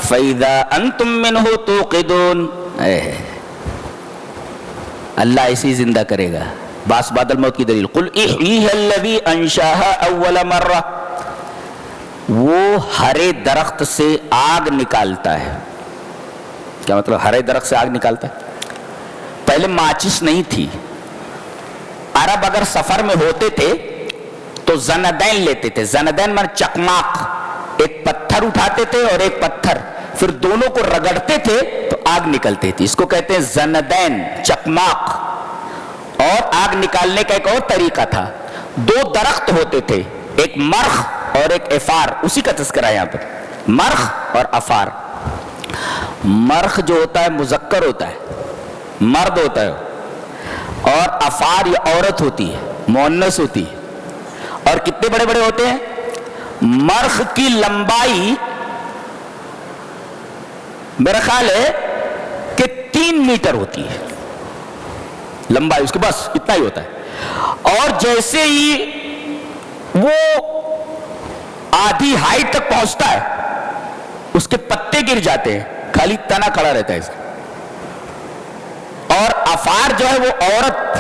فاذا انتم منہ توقدون. اللہ ایسی زندہ کرے گا. باس بادل موت کی دلیل. قل احییہ الذی انشاہا اول مرہ، وہ ہرے درخت سے آگ نکالتا ہے. کیا مطلب ہرے درخت سے آگ نکالتا ہے؟ پہلے ماچس نہیں تھی. عرب اگر سفر میں ہوتے تھے تو زندین لیتے تھے. زندین مانے چکماق، ایک پتھر اٹھاتے تھے اور ایک پتھر، پھر دونوں کو رگڑتے تھے تو آگ نکلتی تھی. اس کو کہتے ہیں زندین، چکماق. اور آگ نکالنے کا ایک اور طریقہ تھا. دو درخت ہوتے تھے، ایک مرخ اور ایک افار. اسی کا تذکرہ یہاں پر، مرخ اور افار. مرخ جو ہوتا ہے مذکر ہوتا ہے، مرد ہوتا ہے، اور افار یہ عورت ہوتی ہے، مؤنث ہوتی ہے. اور کتنے بڑے بڑے ہوتے ہیں؟ مرخ کی لمبائی میرا خیال ہے کہ 3 میٹر ہوتی ہے لمبائی اس کے، بس اتنا ہی ہوتا ہے. اور جیسے ہی وہ آدھی ہائٹ تک پہنچتا ہے اس کے پتے گر جاتے ہیں، خالی تنا کھڑا رہتا ہے اس کا. اور افار جو ہے وہ عورت،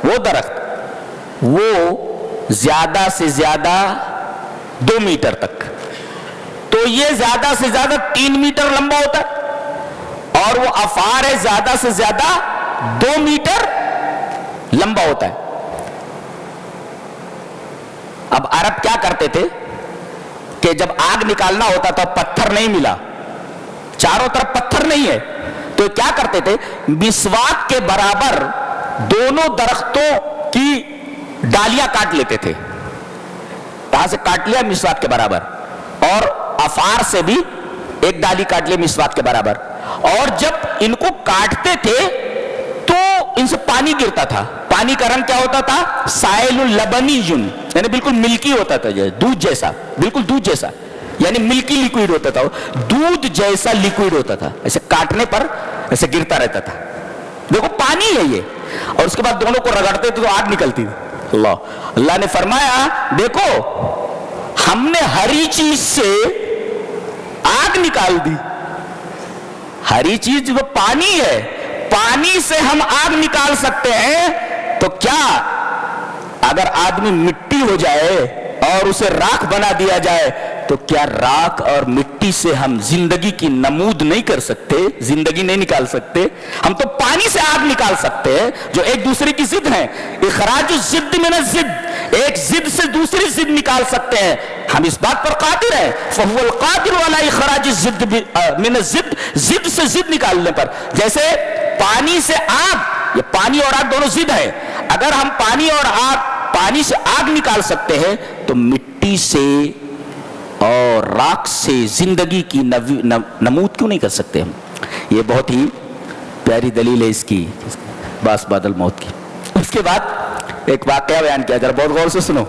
وہ درخت، وہ زیادہ سے زیادہ 2 میٹر تک. تو یہ زیادہ سے زیادہ 3 میٹر لمبا ہوتا ہے، اور وہ افار ہے زیادہ سے زیادہ 2 میٹر لمبا ہوتا ہے. اب عرب کیا کرتے تھے کہ جب آگ نکالنا ہوتا تھا، پتھر نہیں ملا، چاروں طرف پتھر نہیں ہے، تو کیا کرتے تھے؟ مسواک کے برابر دونوں درختوں کی ڈالیاں کاٹ لیتے تھے. کہاں سے کاٹ لیا؟ مسواک کے برابر. اور افار سے بھی ایک ڈالی کاٹ لی مسواک کے برابر. اور جب ان کو کاٹتے تھے تو ان سے پانی گرتا تھا. پانی کا رنگ کیا ہوتا تھا؟ سائل اللبنی، یعنی بالکل ملکی ہوتا تھا، دودھ جیسا، بالکل دودھ جیسا، یعنی ملکی لیکوئڈ ہوتا تھا، دودھ جیسا لیکوئڈ ہوتا تھا. ایسے کاٹنے پر ایسے گرتا رہتا تھا. دیکھو پانی ہے یہ. اور اس کے بعد دونوں کو رگڑتے تھے تو آگ نکلتی تھی. اللہ نے فرمایا دیکھو ہم نے ہری چیز سے آگ نکال دی. ہری چیز وہ پانی ہے، پانی سے ہم آگ نکال سکتے ہیں. تو کیا اگر آدمی مٹی ہو جائے اور اسے راکھ بنا دیا جائے تو کیا راکھ اور مٹی سے ہم زندگی کی نمود نہیں کر سکتے؟ زندگی نہیں نکال سکتے؟ ہم تو پانی سے آگ نکال سکتے ہیں جو ایک دوسرے کی ضد ہیں. اخراج الضد من الضد، ایک ضد سے دوسری ضد نکال سکتے ہیں. ہم اس بات پر قادر ہیں، فهو القادر على اخراج الضد من الضد، ضد سے ضد نکالنے پر. جیسے پانی سے آگ، یہ پانی اور آگ دونوں ضد ہیں. اگر ہم پانی سے آگ نکال سکتے ہیں تو مٹی سے اور راکھ سے زندگی کی نمود کیوں نہیں کر سکتے ہم؟ یہ بہت ہی پیاری دلیل ہے اس کی، باس بادل موت کی. اس کے بعد ایک واقعہ بیان کیا، ذرا بہت غور سے سنو.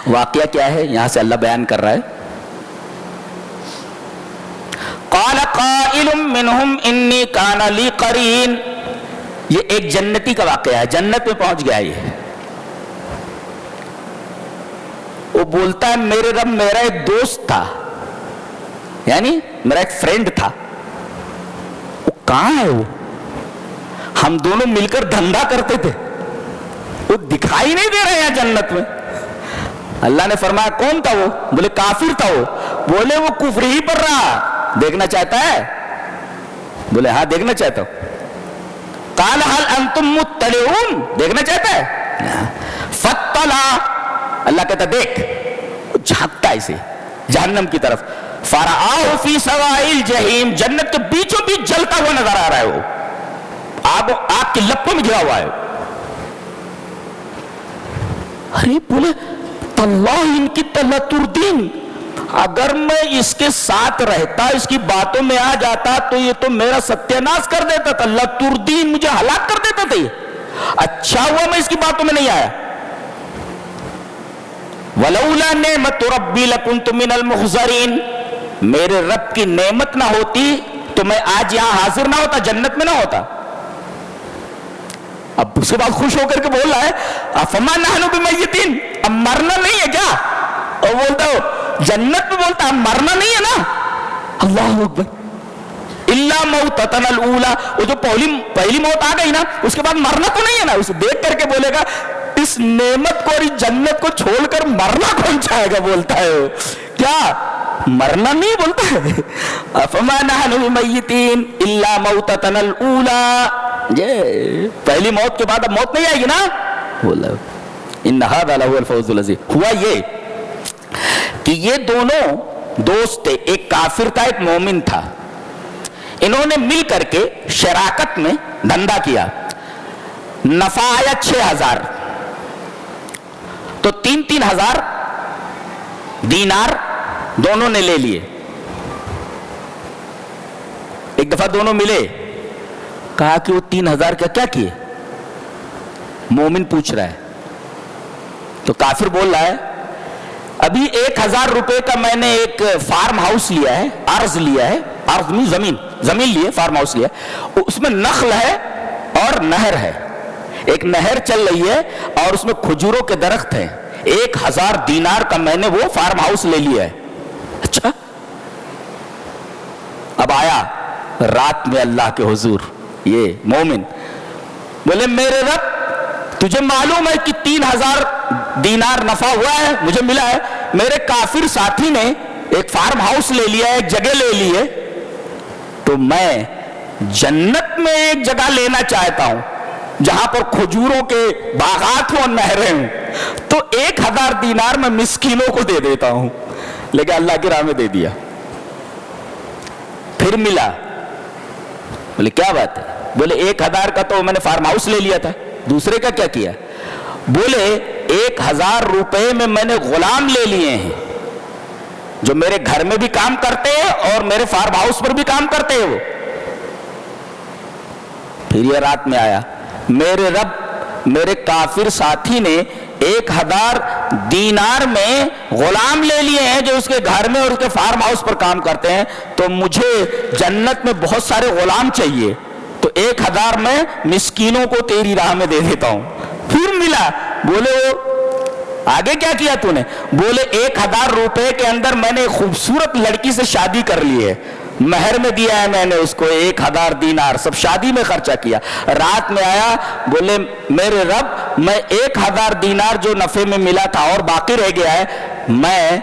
واقعہ کیا ہے یہاں سے اللہ بیان کر رہا ہے. قال قائل منہم انی کان لی قرین. یہ ایک جنتی کا واقعہ ہے, جنت میں پہنچ گیا یہ. وہ بولتا ہے میرے رب میرا ایک دوست تھا, یعنی میرا ایک فرینڈ تھا. وہ کہاں ہے؟ وہ ہم دونوں مل کر دھندا کرتے تھے, وہ دکھائی نہیں دے رہے ہیں جنت میں. اللہ نے فرمایا کون تھا وہ؟ بولے کافر تھا وہ. بولے وہ کفر ہی پر رہا, دیکھنا چاہتا ہے؟ بولے ہاں دیکھنا چاہتا ہوں. قال هل انتم مطلعون, دیکھنا چاہتا ہے؟ فطلع, اللہ کہتا دیکھ. وہ جھانکتا ہے اسے جہنم کی طرف. فرآہ فی سواء الجحیم, جنت کے بیچوں بیچ جلتا ہوا نظر آ رہا ہے. وہ آگ کی لپوں میں گرا ہوا ہے. ارے بولے اللہ ان کی تلتردین, اگر میں اس کے ساتھ رہتا, اس کی باتوں میں آ جاتا تو یہ تو میرا ستیہ ناش کر دیتا تھا. لتردین, مجھے ہلاک کر دیتا تھا. اچھا ہوا میں اس کی باتوں میں نہیں آیا. ولولا نعمت ربی لکنت من المحضرین, میرے رب کی نعمت نہ ہوتی تو میں آج یہاں حاضر نہ ہوتا, جنت میں نہ ہوتا. اب اس کے بعد خوش ہو کر کے بول رہا ہے افما نحن بمیتین, اب مرنا نہیں ہے کیا؟ اور بولتا ہو جنت میں, بولتا اب مرنا نہیں ہے نا. اللہ اکبر. الا موتتنا الاولی, وہ جو پہلی موت آ گئی نا, اس کے بعد مرنا تو نہیں ہے نا. اسے دیکھ کر کے بولے گا اس نعمت کو اور اس جنت کو چھوڑ کر مرنا کون چاہے گا؟ بولتا ہے وہ کیا مرنا نہیں, بولتا ہے افما نحن بمیتین الا موتتنا الاولی, یہ پہلی موت کے بعد اب موت نہیں آئے گی نا. بولا ان ھذا لہو الفوز العظیم. ہوا یہ کہ یہ دونوں دوست تھے, ایک کافر تھا ایک مومن تھا. انہوں نے مل کر کے شراکت میں دھندا کیا. نفع آیا 6000, تو 3,000 دینار دونوں نے لے لیے. ایک دفعہ دونوں ملے, کہا کہ وہ 3,000 کا کیا کیے؟ مومن پوچھ رہا ہے. تو کافر بول رہا ہے ابھی 1,000 روپے کا میں نے ایک فارم ہاؤس لیا ہے, عرض لیا ہے, عرض میں زمین لی ہے, فارم ہاؤس لیا ہے, اس میں نخل ہے اور نہر ہے. ایک نہر چل رہی ہے اور اس میں کھجوروں کے درخت ہیں. 1,000 دینار کا میں نے وہ فارم ہاؤس لے لیا ہے. اچھا, اب آیا رات میں اللہ کے حضور یہ مومن, بولے میرے رب تجھے معلوم ہے کہ 3,000 دینار نفع ہوا ہے, مجھے ملا ہے. میرے کافر ساتھی نے ایک فارم ہاؤس لے لیا ہے, ایک جگہ لے لی ہے, تو میں جنت میں ایک جگہ لینا چاہتا ہوں جہاں پر کھجوروں کے باغات ہوں اور نہریں ہوں. تو 1,000 دینار میں مسکینوں کو دے دیتا ہوں. لیکن اللہ کی راہ میں دے دیا. پھر ملا, بولے کیا بات ہے؟ بولے 1,000 کا تو میں نے فارم ہاؤس لے لیا تھا, دوسرے کا کیا کیا؟ بولے 1,000 روپے میں نے غلام لے لیے ہیں جو میرے گھر میں بھی کام کرتے ہیں اور میرے فارم ہاؤس پر بھی کام کرتے ہیں. وہ پھر یہ رات میں آیا, میرے رب میرے کافر ساتھی نے 1,000 دینار میں غلام لے لیے ہیں جو اس کے گھر میں اور اس کے فارم ہاؤس پر کام کرتے ہیں, تو مجھے جنت میں بہت سارے غلام چاہیے, تو 1,000 میں مسکینوں کو تیری راہ میں دے دیتا ہوں. پھر ملا, بولے وہ آگے کیا کیا تو نے؟ بولے 1,000 روپے کے اندر میں نے ایک خوبصورت لڑکی سے شادی کر لی ہے, مہر میں دیا ہے میں نے اس کو 1,000 دینار, سب شادی میں خرچہ کیا. رات میں آیا, بولے میرے رب میں 1,000 دینار جو نفع میں ملا تھا اور باقی رہ گیا ہے, میں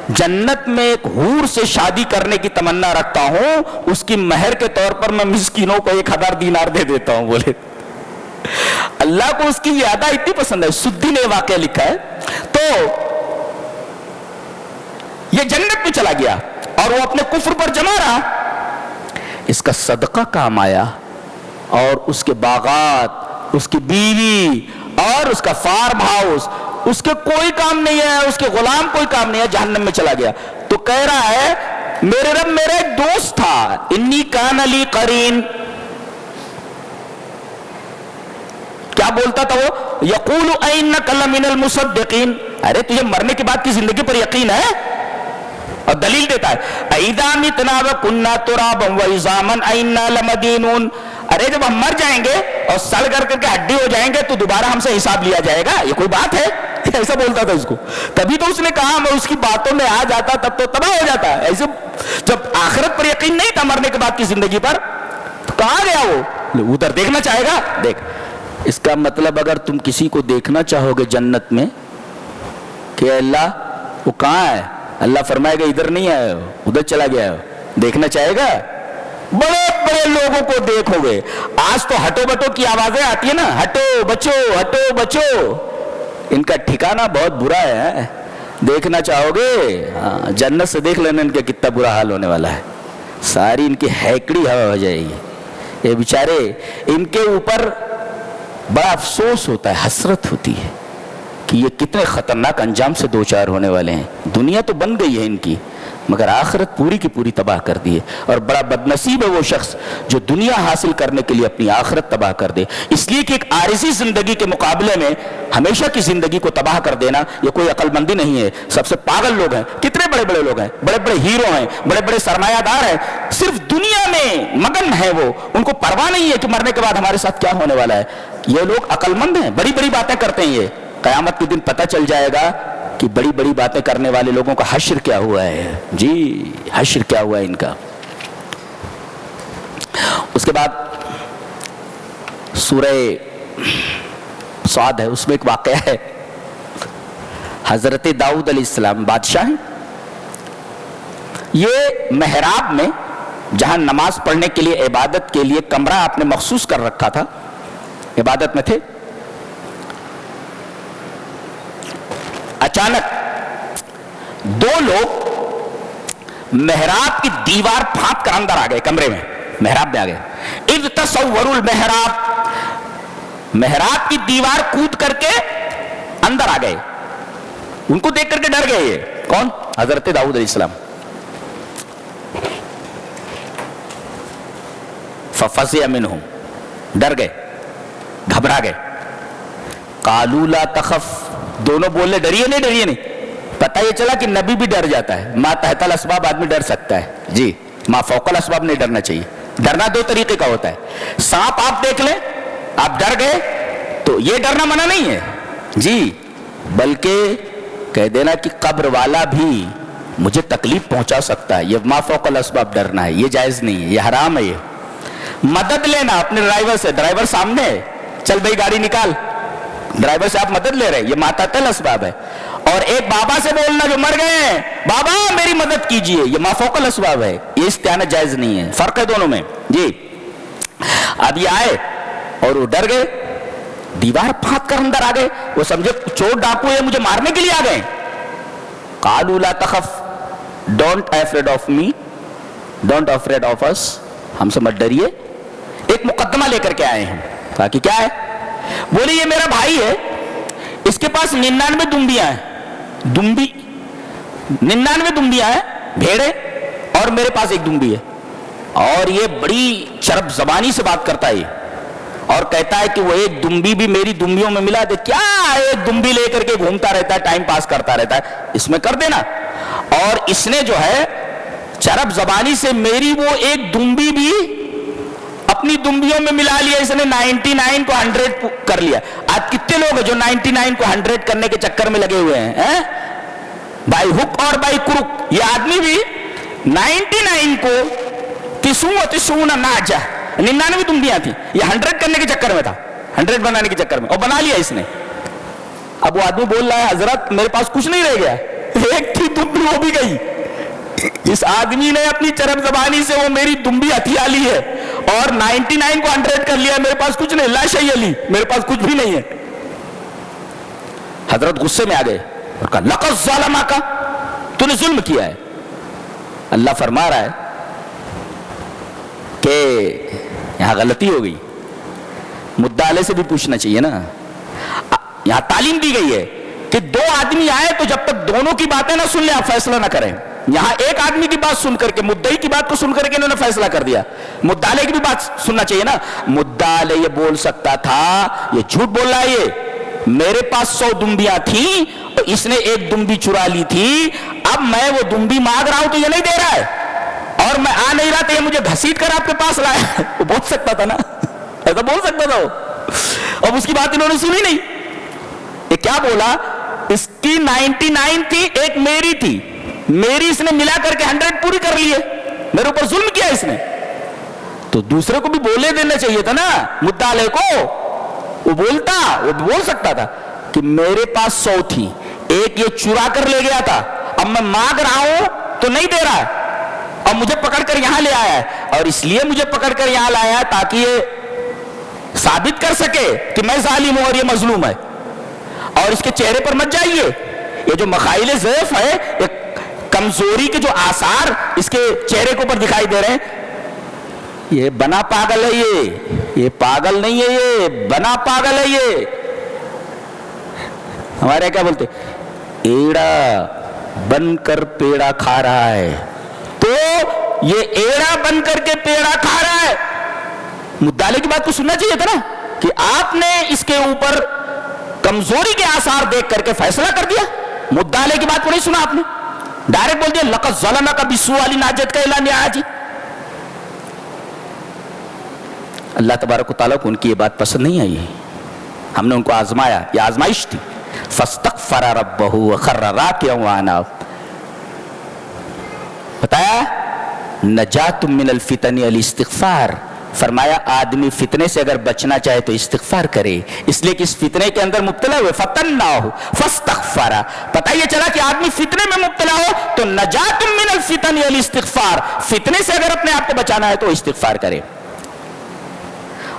جنت میں ایک حور سے شادی کرنے کی تمنا رکھتا ہوں, اس کی مہر کے طور پر میں مسکینوں کو 1,000 دینار دے دیتا ہوں. بولے اللہ کو اس کی یہ ادا اتنی پسند ہے. سدی نے واقعہ لکھا ہے. تو یہ جنت میں چلا گیا اور وہ اپنے کفر پر جمع رہا. اس کا صدقہ کام آیا اور اس کے باغات, اس کی بیوی اور اس کا فارم ہاؤس, اس کے کوئی کام نہیں ہے, اس کے غلام کوئی کام نہیں ہے, جہنم میں چلا گیا. تو کہہ رہا ہے میرے رب میرا ایک دوست تھا, انی کان لی قرین. کیا بولتا تھا وہ؟ یقول اینک لمن المصدقین, ارے تجھے مرنے کے بعد کی زندگی پر یقین ہے؟ اور دلیل دیتا ہے اِذَا مِتْنَا وَكُنَّا تُرَابًا وَعِظَامًا أَإِنَّا لَمَدِينُونَ، ارے جب ہم مر جائیں گے اور سڑ کر کے ہڈی ہو جائیں گے تو دوبارہ ہم سے حساب لیا جائے گا، یہ کوئی بات ہے؟ ایسا بولتا تھا اس کو. تبھی تو اس نے کہا میں اس کی باتوں میں آ جاتا تب تو تباہ ہو جاتا. ایسے جب آخرت پر یقین نہیں تھا مرنے کے بعد کی زندگی پر تو کہاں گیا وہ؟ ادھر دیکھنا چاہے گا. دیکھ اس کا مطلب اگر تم کسی کو دیکھنا چاہو گے جنت میں کہ اللہ وہ کہاں ہے، اللہ فرمائے گا ادھر نہیں آئے ہو ادھر چلا گیا ہو. دیکھنا چاہے گا؟ بڑے بڑے لوگوں کو دیکھو گے. آج تو ہٹو بٹو کی آوازیں آتی ہیں نا، ہٹو بچو ہٹو بچو، ان کا ٹھکانہ بہت برا ہے. دیکھنا چاہو گے جنت سے دیکھ لینا ان کا کتنا برا حال ہونے والا ہے. ساری ان کی ہیکڑی ہوا ہو جائے گی. یہ بیچارے ان کے اوپر بڑا افسوس ہوتا ہے، حسرت ہوتی ہے کہ یہ کتنے خطرناک انجام سے دو چار ہونے والے ہیں. دنیا تو بن گئی ہے ان کی مگر آخرت پوری کی پوری تباہ کر دی ہے. اور بڑا بدنصیب ہے وہ شخص جو دنیا حاصل کرنے کے لیے اپنی آخرت تباہ کر دے. اس لیے کہ ایک عارضی زندگی کے مقابلے میں ہمیشہ کی زندگی کو تباہ کر دینا یہ کوئی عقل مندی نہیں ہے. سب سے پاگل لوگ ہیں. کتنے بڑے بڑے لوگ ہیں، بڑے بڑے ہیرو ہیں، بڑے بڑے سرمایہ دار ہیں، صرف دنیا میں مگن ہیں. وہ ان کو پرواہ نہیں ہے کہ مرنے کے بعد ہمارے ساتھ کیا ہونے والا ہے. یہ لوگ عقل مند ہیں، بڑی بڑی باتیں کرتے ہیں. یہ قیامت کے دن پتہ چل جائے گا کہ بڑی بڑی باتیں کرنے والے لوگوں کا حشر کیا ہوا ہے. جی حشر کیا ہوا ہے ان کا. اس کے بعد سورہ صاد ہے، اس میں ایک واقعہ ہے. حضرت داؤد علیہ السلام بادشاہ ہیں. یہ محراب میں جہاں نماز پڑھنے کے لیے عبادت کے لیے کمرہ آپ نے مخصوص کر رکھا تھا، عبادت میں تھے. اچانک دو لوگ محراب کی دیوار پھاند کر اندر آ گئے، کمرے میں محراب میں آ گئے. اذ تصوروا المحراب، محراب کی دیوار کود کر کے اندر آ گئے. ان کو دیکھ کر کے ڈر گئے. یہ کون؟ حضرت داؤد علیہ السلام. ففزع منہم، ڈر گئے، گھبرا گئے. قالوا لا تخف، دونوں بولے ڈریے نہیں. پتہ یہ چلا کہ نبی بھی ڈر جاتا ہے. ما تحت الاسباب آدمی ڈر سکتا ہے، جی ما فوق الاسباب نہیں ڈرنا چاہیے. ڈرنا دو طریقے کا ہوتا ہے. سانپ آپ دیکھ لیں آپ ڈر گئے تو یہ ڈرنا منع نہیں ہے جی، بلکہ کہہ دینا کہ قبر والا بھی مجھے تکلیف پہنچا سکتا ہے، یہ ما فوق الاسباب ڈرنا ہے، یہ جائز نہیں ہے، یہ حرام ہے. یہ مدد لینا اپنے ڈرائیور سے، ڈرائیور سامنے ہے، چل بھائی گاڑی نکال، ڈرائیور سے آپ مدد لے رہے ہیں، یہ ماتحتل اسباب ہے. اور ایک بابا سے بولنا جو مر گئے ہیں، بابا میری مدد کیجئے، یہ ما فوق الاسباب ہے، یہ استعانت جائز نہیں ہے. فرق ہے دونوں میں جی. اب یہ آئے اور وہ ڈر گئے، دیوار پھاند کر اندر آ گئے. وہ سمجھے چور ڈاکو ہے مجھے مارنے کے لیے آ گئے. قالوا لا تخف، don't afraid of me, don't afraid of us, ہم سے مت ڈریے. ایک مقدمہ لے کر کے آئے ہیں. کہا کہ کیا ہے؟ بولے یہ میرا بھائی ہے، اس کے پاس 99 دمبیاں ہیں، 99 دمبیاں ہیں، بھیڑیں، اور میرے پاس ایک دمبی ہے. اور یہ بڑی چرب زبانی سے بات کرتا ہے اور کہتا ہے کہ وہ ایک دمبی بھی میری دمبیوں میں ملا دے. کیا ایک دمبی لے کر کے گھومتا رہتا ہے، ٹائم پاس کرتا رہتا ہے، اس میں کر دینا. اور اس نے جو ہے چرب زبانی سے میری وہ ایک دمبی بھی اپنی دمبیوں میں ملا لیا. اس نے 99 کو 100 کر لیا. آج کتنے لوگ ہیں جو 99 کو 100 کرنے کے چکر میں لگے ہوئے ہیں بائی ہک اور بائی کروک. یہ آدمی بھی 99 کو 99 دمبیاں تھیں، یہ 100 کرنے کے چکر میں تھا، 100 بنانے کے چکر میں، اور بنا لیا اس نے. اب وہ آدمی بول رہا ہے حضرت میرے پاس کچھ نہیں رہ گیا، ایک تھی دمبی وہ بھی گئی. اس آدمی نے اپنی چرب زبانی سے وہ میری دمبی ہتھیا لی ہے اور 99 کو 100 کر لیا. میرے پاس کچھ نہیں، لا شیء لی، میرے پاس کچھ بھی نہیں ہے. حضرت غصے میں آ گئے اور کہا لقد ظلمک، تو نے ظلم کیا ہے. اللہ فرما رہا ہے کہ یہاں غلطی ہو گئی، مدعا علیہ سے بھی پوچھنا چاہیے نا. یہاں تعلیم دی گئی ہے کہ دو آدمی آئے تو جب تک دونوں کی باتیں نہ سن لیں آپ فیصلہ نہ کریں. یہاں ایک آدمی کی بات سن کر کے، مدعی کی بات کو سن کر کے انہوں نے فیصلہ کر دیا. مدعا علیہ کی بھی بات سننا چاہیے نا. مدعا علیہ یہ بول سکتا تھا، یہ جھوٹ بول رہا ہے، یہ میرے پاس 100 دمبیاں تھیں اور اس نے ایک دمبی چرا لی تھی. اب میں وہ دمبی مانگ رہا ہوں تو یہ نہیں دے رہا ہے, اور میں آ نہیں رہا تو یہ مجھے گھسیٹ کر آپ کے پاس لایا. وہ بول سکتا تھا نا, ایسا بول سکتا تھا وہ, اب اس کی بات انہوں نے سنی نہیں. یہ کیا بولا, اس کی 99 تھی, ایک میری تھی, میری اس نے ملا کر کے 100 پوری کر لی ہے, میرے اوپر ظلم کیا اس نے. تو دوسرے کو بھی بولے دینا چاہیے تھا نا, مدعا کو. وہ بول سکتا تھا کہ میرے پاس 100 تھی, ایک یہ چرا کر لے گیا تھا, اب میں مانگ رہا ہوں تو نہیں دے رہا ہے, اور مجھے پکڑ کر یہاں لے آیا ہے, اور اس لیے مجھے پکڑ کر یہاں لایا تاکہ یہ ثابت کر سکے کہ میں ظالم ہوں اور یہ مظلوم ہے. اور اس کے چہرے پر مت جائیے, یہ جو مخائل ضعف ہے, یہ کمزوری کے جو آثار اس کے چہرے کے اوپر دکھائی دے رہے ہیں, یہ بنا پاگل ہے, یہ پاگل نہیں ہے, یہ بنا پاگل ہے. یہ ہمارے کیا بولتے, ایڑا بن کر پیڑا کھا رہا ہے, تو یہ ایڑا بن کر کے پیڑا کھا رہا ہے. مدعے کی بات کو سننا چاہیے تھا نا, کہ آپ نے اس کے اوپر کمزوری کے آثار دیکھ کر کے فیصلہ کر دیا. مدعے کی بات کو نہیں سنا آپ نے, ڈائریکٹ بول دیا لقد ظلمک بسوء والی ناجت کا اعلان آیا جی. اللہ تبارک و تعالیٰ کو ان کی یہ بات پسند نہیں آئی, ہم نے ان کو آزمایا, یہ آزمائش تھی. فاستغفر ربہ وخر راکعا واناب, بتایا نجات من الفتن الاستغفار, فرمایا آدمی فتنے سے اگر بچنا چاہے تو استغفار کرے, اس لیے کہ اس فتنے کے اندر مبتلا ہوئے, فتناہ فاستغفر, پتہ یہ چلا کہ آدمی فتنے میں مبتلا ہو تو نجات من الفتن الاستغفار, فتنے سے اگر اپنے آپ کو بچانا ہے تو استغفار کرے.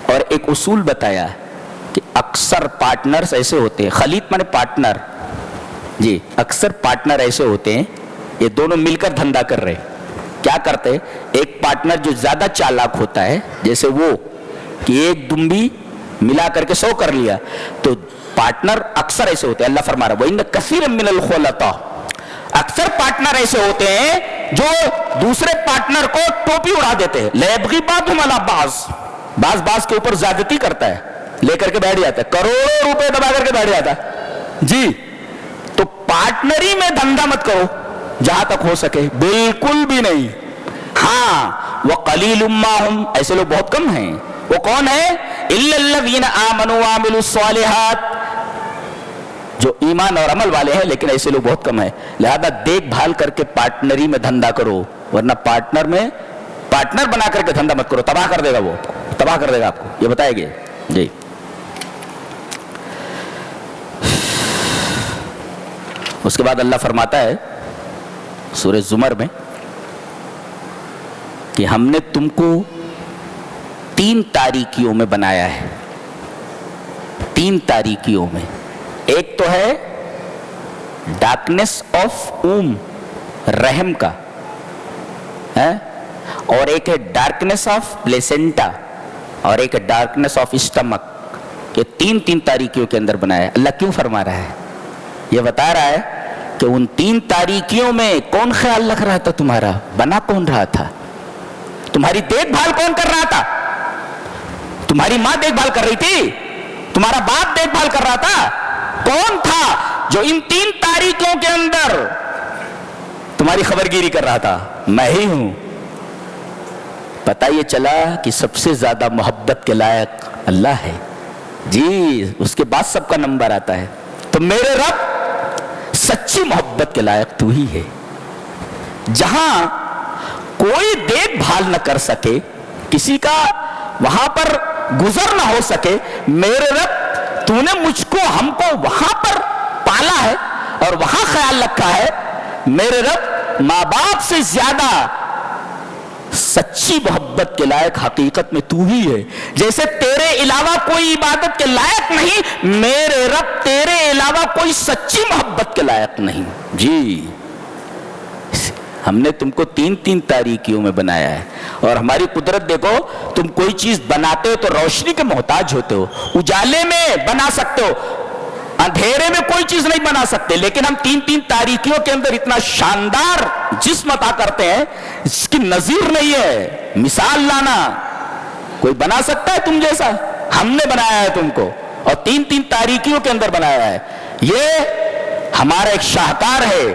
اور ایک اصول بتایا کہ اکثر پارٹنرز ایسے ہوتے ہیں, خلیط مانے پارٹنر جی, اکثر پارٹنر ایسے ہوتے ہیں, یہ دونوں مل کر دھندا کر رہے. کیا کرتے, ایک پارٹنر جو زیادہ چالاک ہوتا ہے, جیسے وہ کہ ایک دمبی ملا کر کے 100 کر لیا, تو پارٹنر اکثر ایسے ہوتے ہیں. اللہ فرما رہا وَإِنَّ كَثِيرًا مِنَ الْخُلَطَاءِ, اکثر پارٹنر ایسے ہوتے ہیں جو دوسرے پارٹنر کو ٹوپی اڑا دیتے ہیں. لَيَبْغِي بَعْضُهُمْ عَلَى بَعْضٍ, بعض کے اوپر زیادتی کرتا ہے, لے کر کے بیٹھ جاتا ہے, کروڑوں روپے دبا کر کے بیٹھ جاتا ہے جی. تو پارٹنری میں دھندا مت کرو جہاں تک ہو سکے, بالکل بھی نہیں. ہاں وَقَلِيلٌ مَّا هُمْ, ایسے لوگ بہت کم ہیں. وہ کون ہیں, إِلَّا الَّذِينَ آمَنُوا وَعَمِلُوا الصَّالِحَاتِ, جو ایمان اور عمل والے ہیں, لیکن ایسے لوگ بہت کم ہیں. لہذا دیکھ بھال کر کے پارٹنری میں دھندا کرو, ورنہ پارٹنر بنا کر کے دھندا مت کرو, تباہ کر دے گا, وہ تباہ کر دے گا آپ کو, یہ بتائے گے جی. اس کے بعد اللہ فرماتا ہے سورہ زمر میں کہ ہم نے تم کو 3 تاریکیوں میں بنایا ہے. 3 تاریکیوں میں, ایک تو ہے ڈارکنیس آف اوم, رحم کا, اور ایک ہے ڈارکنیس آف پلیسنٹا, اور ایک ہے ڈارکنیس آف اسٹمک. یہ 3 تاریکیوں کے اندر بنایا ہے. اللہ کیوں فرما رہا ہے, یہ بتا رہا ہے کہ ان 3 تاریکیوں میں کون خیال رکھ رہا تھا تمہارا, بنا کون رہا تھا, تمہاری دیکھ بھال کون کر رہا تھا. تمہاری ماں دیکھ بھال کر رہی تھی, تمہارا باپ دیکھ بھال کر رہا تھا, کون تھا جو ان 3 تاریکیوں کے اندر تمہاری خبرگیری کر رہا تھا, میں ہی ہوں. پتہ یہ چلا کہ سب سے زیادہ محبت کے لائق اللہ ہے جی, اس کے بعد سب کا نمبر آتا ہے. تو میرے رب سچی محبت کے لائق تو ہی ہے. جہاں کوئی دیکھ بھال نہ کر سکے, کسی کا وہاں پر گزر نہ ہو سکے, میرے رب تو نے مجھ کو, ہم کو وہاں پر پالا ہے اور وہاں خیال رکھا ہے. میرے رب ماں باپ سے زیادہ سچی محبت کے لائق حقیقت میں تو ہی ہے. جیسے تیرے علاوہ کوئی عبادت کے لائق نہیں, میرے رب تیرے علاوہ کوئی سچی محبت کے لائق نہیں جی. ہم نے تم کو 3 تاریکیوں میں بنایا ہے, اور ہماری قدرت دیکھو, تم کوئی چیز بناتے ہو تو روشنی کے محتاج ہوتے ہو, اجالے میں بنا سکتے ہو, اندھیرے میں کوئی چیز نہیں بنا سکتے. لیکن ہم 3 تاریکیوں کے اندر اتنا شاندار جسم عطا کرتے ہیں جس کی نظیر نہیں ہے. مثال لانا, کوئی بنا سکتا ہے تم جیسا, ہم نے بنایا ہے تم کو, اور 3 تاریکیوں کے اندر بنایا ہے. یہ ہمارا ایک شاہکار ہے.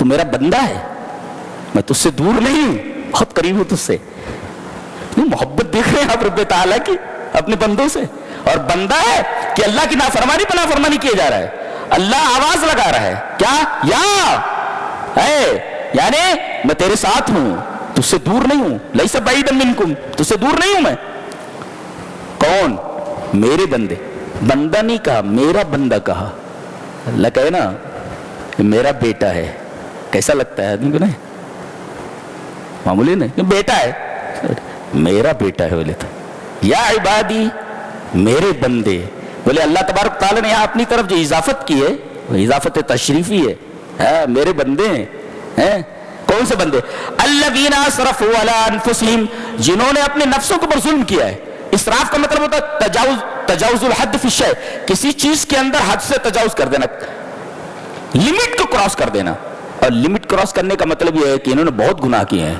تو میرا بندہ ہے, میں تجھ سے دور نہیں ہوں, بہت قریب ہوں تجھ سے. محبت دیکھ رہے ہیں آپ رب تعالیٰ کی اپنے بندوں سے, اور بندہ ہے کہ اللہ کی نافرمانی پہ نافرمانی کیے جا رہا ہے. اللہ آواز لگا رہا ہے کیا, یا اے, یعنی میں تیرے ساتھ ہوں, تجھ سے دور نہیں ہوں. لیس بعیدا منکم, تجھ سے دور نہیں ہوں میں. کون؟ میرے بندے. بندہ نہیں کہا, میرا بندہ کہا. اللہ کہے نا میرا بیٹا ہے, کیسا لگتا ہے آدمی کو؟ نہیں معمولی نہیں, بیٹا ہے, میرا بیٹا ہے. بولے تو یا عبادی, میرے بندے. بولے اللہ تبارک تعالیٰ نے یہاں اپنی طرف جو اضافت کی ہے وہ اضافت تشریفی ہے. میرے بندے ہیں. کون سے بندے؟ الذین اسرفوا علی انفسہم, جنہوں نے اپنے نفسوں کے اوپر ظلم کیا ہے. اسراف کا مطلب ہوتا ہے تجاوز الحد فی الشیء, کسی چیز کے اندر حد سے تجاوز کر دینا, لمٹ کو کراس کر دینا. اور لمٹ کراس کرنے کا مطلب یہ ہے کہ انہوں نے بہت گناہ کیے ہیں.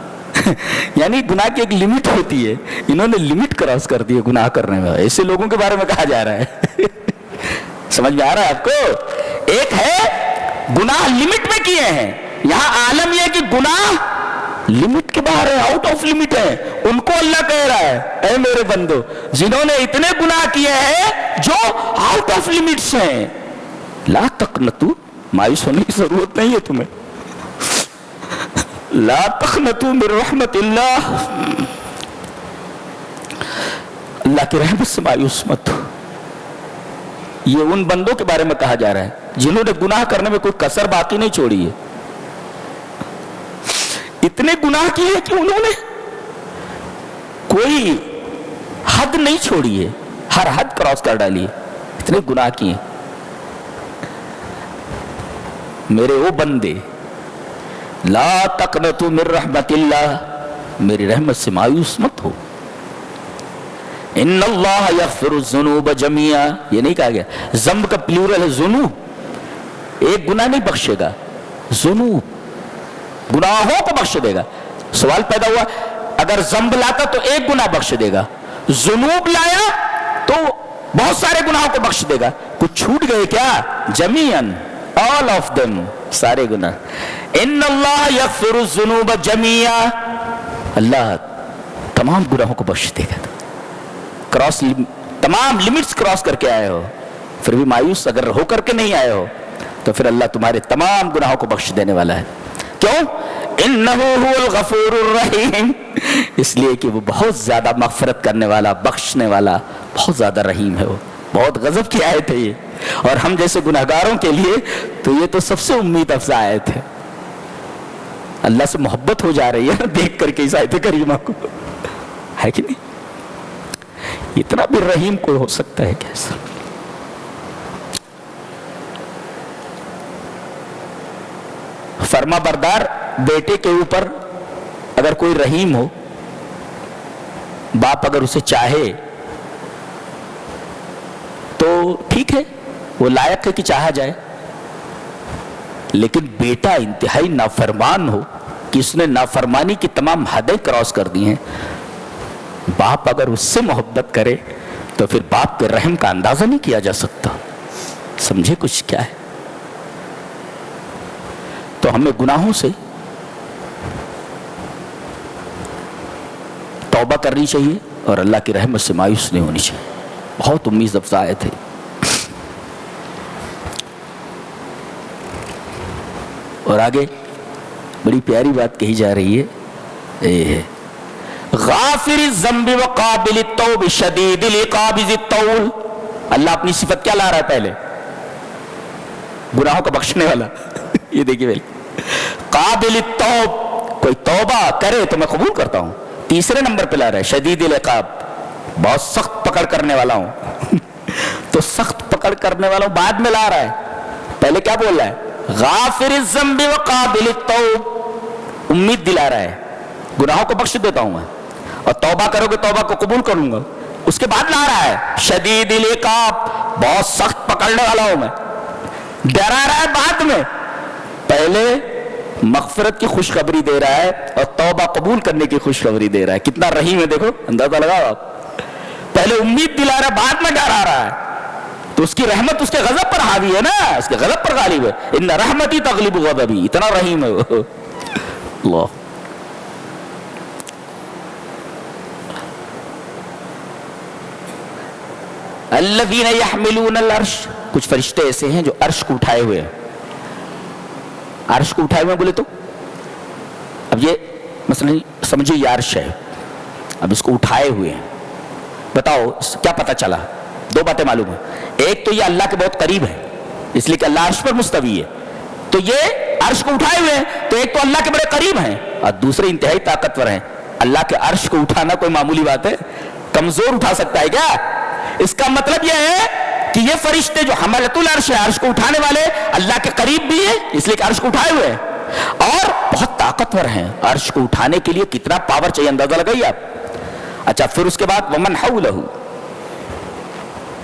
یعنی گناہ کی ایک لمٹ ہوتی ہے, انہوں نے لمٹ کراس کر دی ہے گناہ کرنے میں. ایسے لوگوں کے بارے میں کہا جا رہا ہے. سمجھ میں آ رہا ہے آپ کو؟ ایک ہے گناہ لمٹ میں کیے ہیں, یہاں عالم یہ کہ گناہ لمٹ کے باہر ہے, آؤٹ آف لمٹ ہے. ان کو اللہ کہہ رہا ہے اے میرے بندو, جنہوں نے اتنے گناہ کیے ہیں جو آؤٹ آف لمٹس ہیں, لا تقنطوا, مایوس ہونے کی ضرورت نہیں ہے تمہیں. لا تقنطوا من رحمت اللہ, اللہ کی رحمت سے مایوس مت ہو. یہ ان بندوں کے بارے میں کہا جا رہا ہے جنہوں نے گناہ کرنے میں کوئی کسر باقی نہیں چھوڑی ہے. اتنے گناہ کیے کہ انہوں نے کوئی حد نہیں چھوڑی ہے, ہر حد کراس کر ڈالی ہے. اتنے گناہ کیے. میرے وہ بندے, لا تقنطوا من رحمت اللہ, میری رحمت سے مایوس مت ہو. ان اللہ یغفر الذنوب جميعا, یہ نہیں کہا گیا ذنب کا پلورل ہے ذنوب. ایک گناہ نہیں بخشے گا, ذنوب, گناہوں کو بخش دے گا. سوال پیدا ہوا اگر ذنب لاتا تو ایک گناہ بخش دے گا, ذنوب لایا تو بہت سارے گناہوں کو بخش دے گا. کچھ چھوٹ گئے کیا؟ جمیعاً, all of them, سارے گناہ. ان اللہ یغفر الذنوب جميعا, اللہ تمام گناہوں کو بخش دے گا. کراس, تمام لمٹس کراس کر کے آئے ہو, پھر بھی مایوس اگر ہو کر کے نہیں آئے ہو تو پھر اللہ تمہارے تمام گناہوں کو بخش دینے والا ہے. کیوں؟ انہ هو الغفور الرحیم, اس لیے کہ وہ بہت زیادہ مغفرت کرنے والا, بخشنے والا, بہت زیادہ رحیم ہے. وہ بہت غضب کی آیت ہے یہ, اور ہم جیسے گناہگاروں کے لیے تو یہ تو سب سے امید افزا آیت ہے. اللہ سے محبت ہو جا رہی ہے دیکھ کر کے اس آیت کریمہ کو, ہے کہ نہیں؟ اتنا بھی رحیم کوئی ہو سکتا ہے کیسا؟ فرما بردار بیٹے کے اوپر اگر کوئی رحیم ہو, باپ اگر اسے چاہے تو ٹھیک ہے, وہ لائق ہے کہ چاہا جائے. لیکن بیٹا انتہائی نافرمان ہو کہ اس نے نافرمانی کی تمام حدیں کراس کر دی ہیں, باپ اگر اس سے محبت کرے تو پھر باپ کے رحم کا اندازہ نہیں کیا جا سکتا. سمجھے کچھ کیا ہے؟ تو ہمیں گناہوں سے توبہ کرنی چاہیے اور اللہ کی رحمت سے مایوس نہیں ہونی چاہیے. بہت امید افزا آیت ہے. اور آگے بڑی پیاری بات کہی جا رہی ہے, یہ ہے غافر الذنب وقابل التوب شدید العقاب ذی الطول. اللہ اپنی صفت کیا لا رہا ہے؟ پہلے گناہوں کو بخشنے والا. یہ دیکھیے پہلے قابل التوب, کوئی توبہ کرے تو میں قبول کرتا ہوں. تیسرے نمبر پہ لا رہا ہے شدید العقاب, بہت سخت پکڑ کرنے والا ہوں. تو سخت پکڑ کرنے والا ہوں بعد میں لا رہا ہے, پہلے کیا بول رہا ہے؟ غافر الذنب وقابل التوب, امید دلا رہا ہے گناہوں کو بخش دیتا ہوں میں, اور توبہ کرو گے توبہ کو قبول کروں گا. اس کے بعد لا رہا ہے شدید العقاب, بہت سخت پکڑنے والا ہوں میں. ڈرا رہا ہے بعد میں, پہلے مغفرت کی خوشخبری دے رہا ہے اور توبہ قبول کرنے کی خوشخبری دے رہا ہے. کتنا رحیم ہے دیکھو, اندازہ لگاؤ آپ. پہلے امید دلا رہا ہے بعد میں ڈرا رہا ہے. تو اس کی رحمت اس کے غضب پر حاوی ہے نا، اس کے غضب پر غالب ہے. ان رحمتی تغلب غضبی، اتنا رحیم ہے وہ. اللہ. الذین یحملون العرش، کچھ فرشتے ایسے ہیں جو عرش کو اٹھائے ہوئے ہیں. عرش کو اٹھائے ہوئے بولے تو اب یہ مثلا سمجھو یہ عرش ہے، اب اس کو اٹھائے ہوئے ہیں. بتاؤ کیا پتہ چلا؟ دو باتیں معلوم ہیں. ایک تو یہ اللہ کے بہت قریب ہے اس لیے کہ اللہ عرش پر مستوی ہے، تو یہ عرش کو اٹھائے ہوئے ہیں، تو ایک تو اللہ کے بڑے قریب ہیں، اور دوسرے انتہائی طاقتور ہیں. اللہ کے عرش کو اٹھانا کوئی معمولی بات ہے؟ کمزور اٹھا سکتا ہے کیا؟ اس کا مطلب یہ ہے کہ یہ فرشتے جو حملۃ العرش ہے، عرش کو اٹھانے والے، اللہ کے قریب بھی ہیں اس لیے کہ عرش کو اٹھائے ہوئے ہیں، اور بہت طاقتور ہیں. عرش کو اٹھانے کے لیے کتنا پاور چاہیے اندازہ لگائیے آپ. اچھا پھر اس کے بعد ومن حولہ،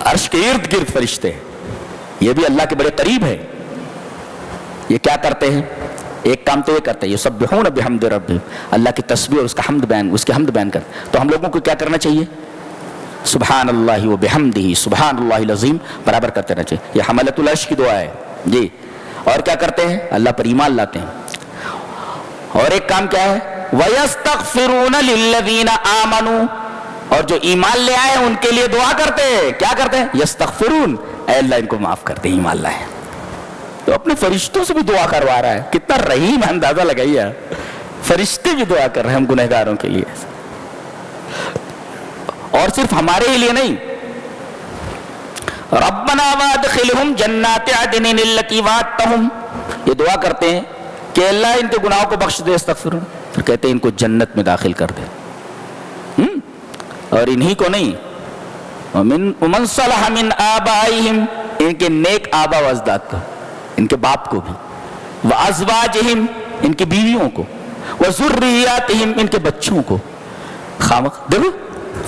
عرش کے ارد گرد فرشتے، یہ بھی اللہ کے بڑے قریب ہے. یہ کیا کرتے ہیں؟ ایک کام تو یہ کرتے ہیں یسبحون بحمد ربہم، اللہ کی تسبیح اور اس کا حمد بیان، اس کے حمد بیان کرتے. تو ہم لوگوں کو کیا کرنا چاہیے؟ سبحان اللہ و بحمدہ سبحان اللہ العظیم برابر کرتے رہنا چاہیے. یہ حملۃ العرش کی دعا ہے جی. اور کیا کرتے ہیں؟ اللہ پر ایمان لاتے ہیں. اور ایک کام کیا ہے؟ وَيَسْتَغْفِرُونَ لِلَّذِينَ آمَنُوا، اور جو ایمان لے آئے ان کے لیے دعا کرتے ہیں. کیا کرتے ہیں؟ یستغفرون، اے اللہ ان کو معاف کر دے، ایمان لائے. تو اپنے فرشتوں سے بھی دعا کروا رہا ہے. کتنا رحیم ہے، اندازہ لگائیے. فرشتے بھی دعا کر رہے ہیں ہم گنہگاروں کے لیے، اور صرف ہمارے لیے نہیں. ربنا وادخلہم جنات عدن التی وعدتہم، یہ دعا کرتے ہیں کہ اللہ ان کے گناہوں کو بخش دے. استغفرون، پھر کہتے ہیں ان کو جنت میں داخل کر دے. اور انہی کو نہیں، ومن صلح من آبائہم، ان کے نیک آبا و اجداد کو، ان کے باپ کو بھی، وازواجہم، ان کی بیویوں کو، وذریاتہم، ان کے بچوں کو. خامخ دیکھو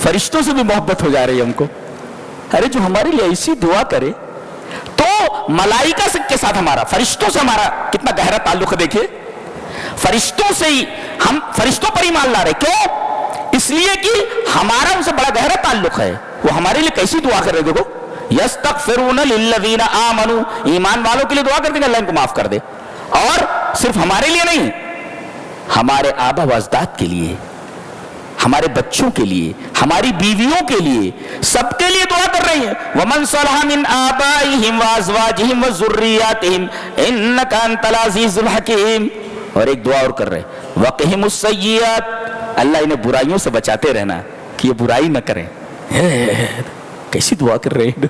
فرشتوں سے بھی محبت ہو جا رہی ہے ہم کو. ارے جو ہمارے لیے ایسی دعا کرے، تو ملائکہ کے ساتھ ہمارا، فرشتوں سے ہمارا کتنا گہرا تعلق ہے. دیکھیے فرشتوں سے ہی ہم فرشتوں پر ایمان لا رہے. کیوں؟ اس لیے کہ ہمارا ان سے بڑا گہرا تعلق ہے. وہ ہمارے لیے کیسی دعا کر رہے؟ دیکھو یستغفرون للذین آمنوا، ایمان والوں کے لیے دعا کرتے ہیں کہ اللہ ان کو معاف کر دے. اور صرف ہمارے لیے نہیں، ہمارے آبا و اجداد کے لیے، ہمارے بچوں کے لیے، ہماری بیویوں کے لیے، سب کے لیے دعا کر رہی ہیں. ومن صلح من آبائہم وازواجہم وذریاتہم انک انت العزیز الحکیم. اور ایک دعا اور کر رہے ہیں وقہم السیئات، اللہ انہیں برائیوں سے بچاتے رہنا کہ یہ برائی نہ کریں. کیسی دعا کر رہے ہیں.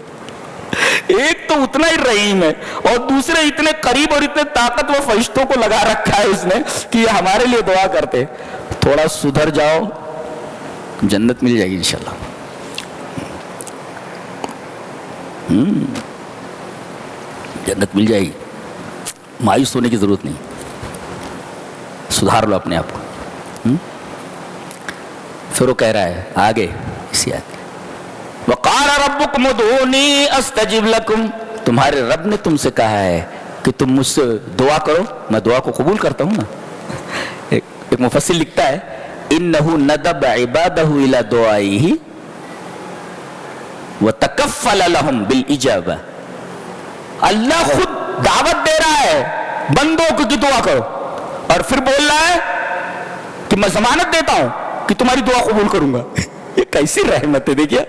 ایک تو اتنا ہی رحیم ہے، اور دوسرے اتنے قریب اور اتنے طاقتور فرشتوں کو لگا رکھا ہے اس نے کہ یہ ہمارے لیے دعا کرتے. تھوڑا سدھر جاؤ، جنت مل جائے گی انشاءاللہ. جنت مل جائے گی، مایوس ہونے کی ضرورت نہیں. سدھار لو اپنے آپ کو. پھر وہ کہہ رہا ہے آگے اسی آیت، وَقَالَ رَبُّكُمُ ادْعُونِي أَسْتَجِبْ لَكُمْ، تمہارے رب نے تم سے کہا ہے کہ تم مجھ سے دعا کرو، میں دعا کو قبول کرتا ہوں نا. ایک مفسر لکھتا ہے إِنَّهُ نَدَبَ عِبَادَهُ إِلَى دُعَائِهِ وَتَكَفَّلَ لَهُمْ بِالْإِجَابَةِ. اللہ خود دعوت دے رہا ہے بندوں کو کہ دعا کرو، اور پھر بول رہا ہے کہ میں ضمانت دیتا ہوں کہ تمہاری دعا قبول کروں گا. یہ کیسی رحمت ہے. دیکھیے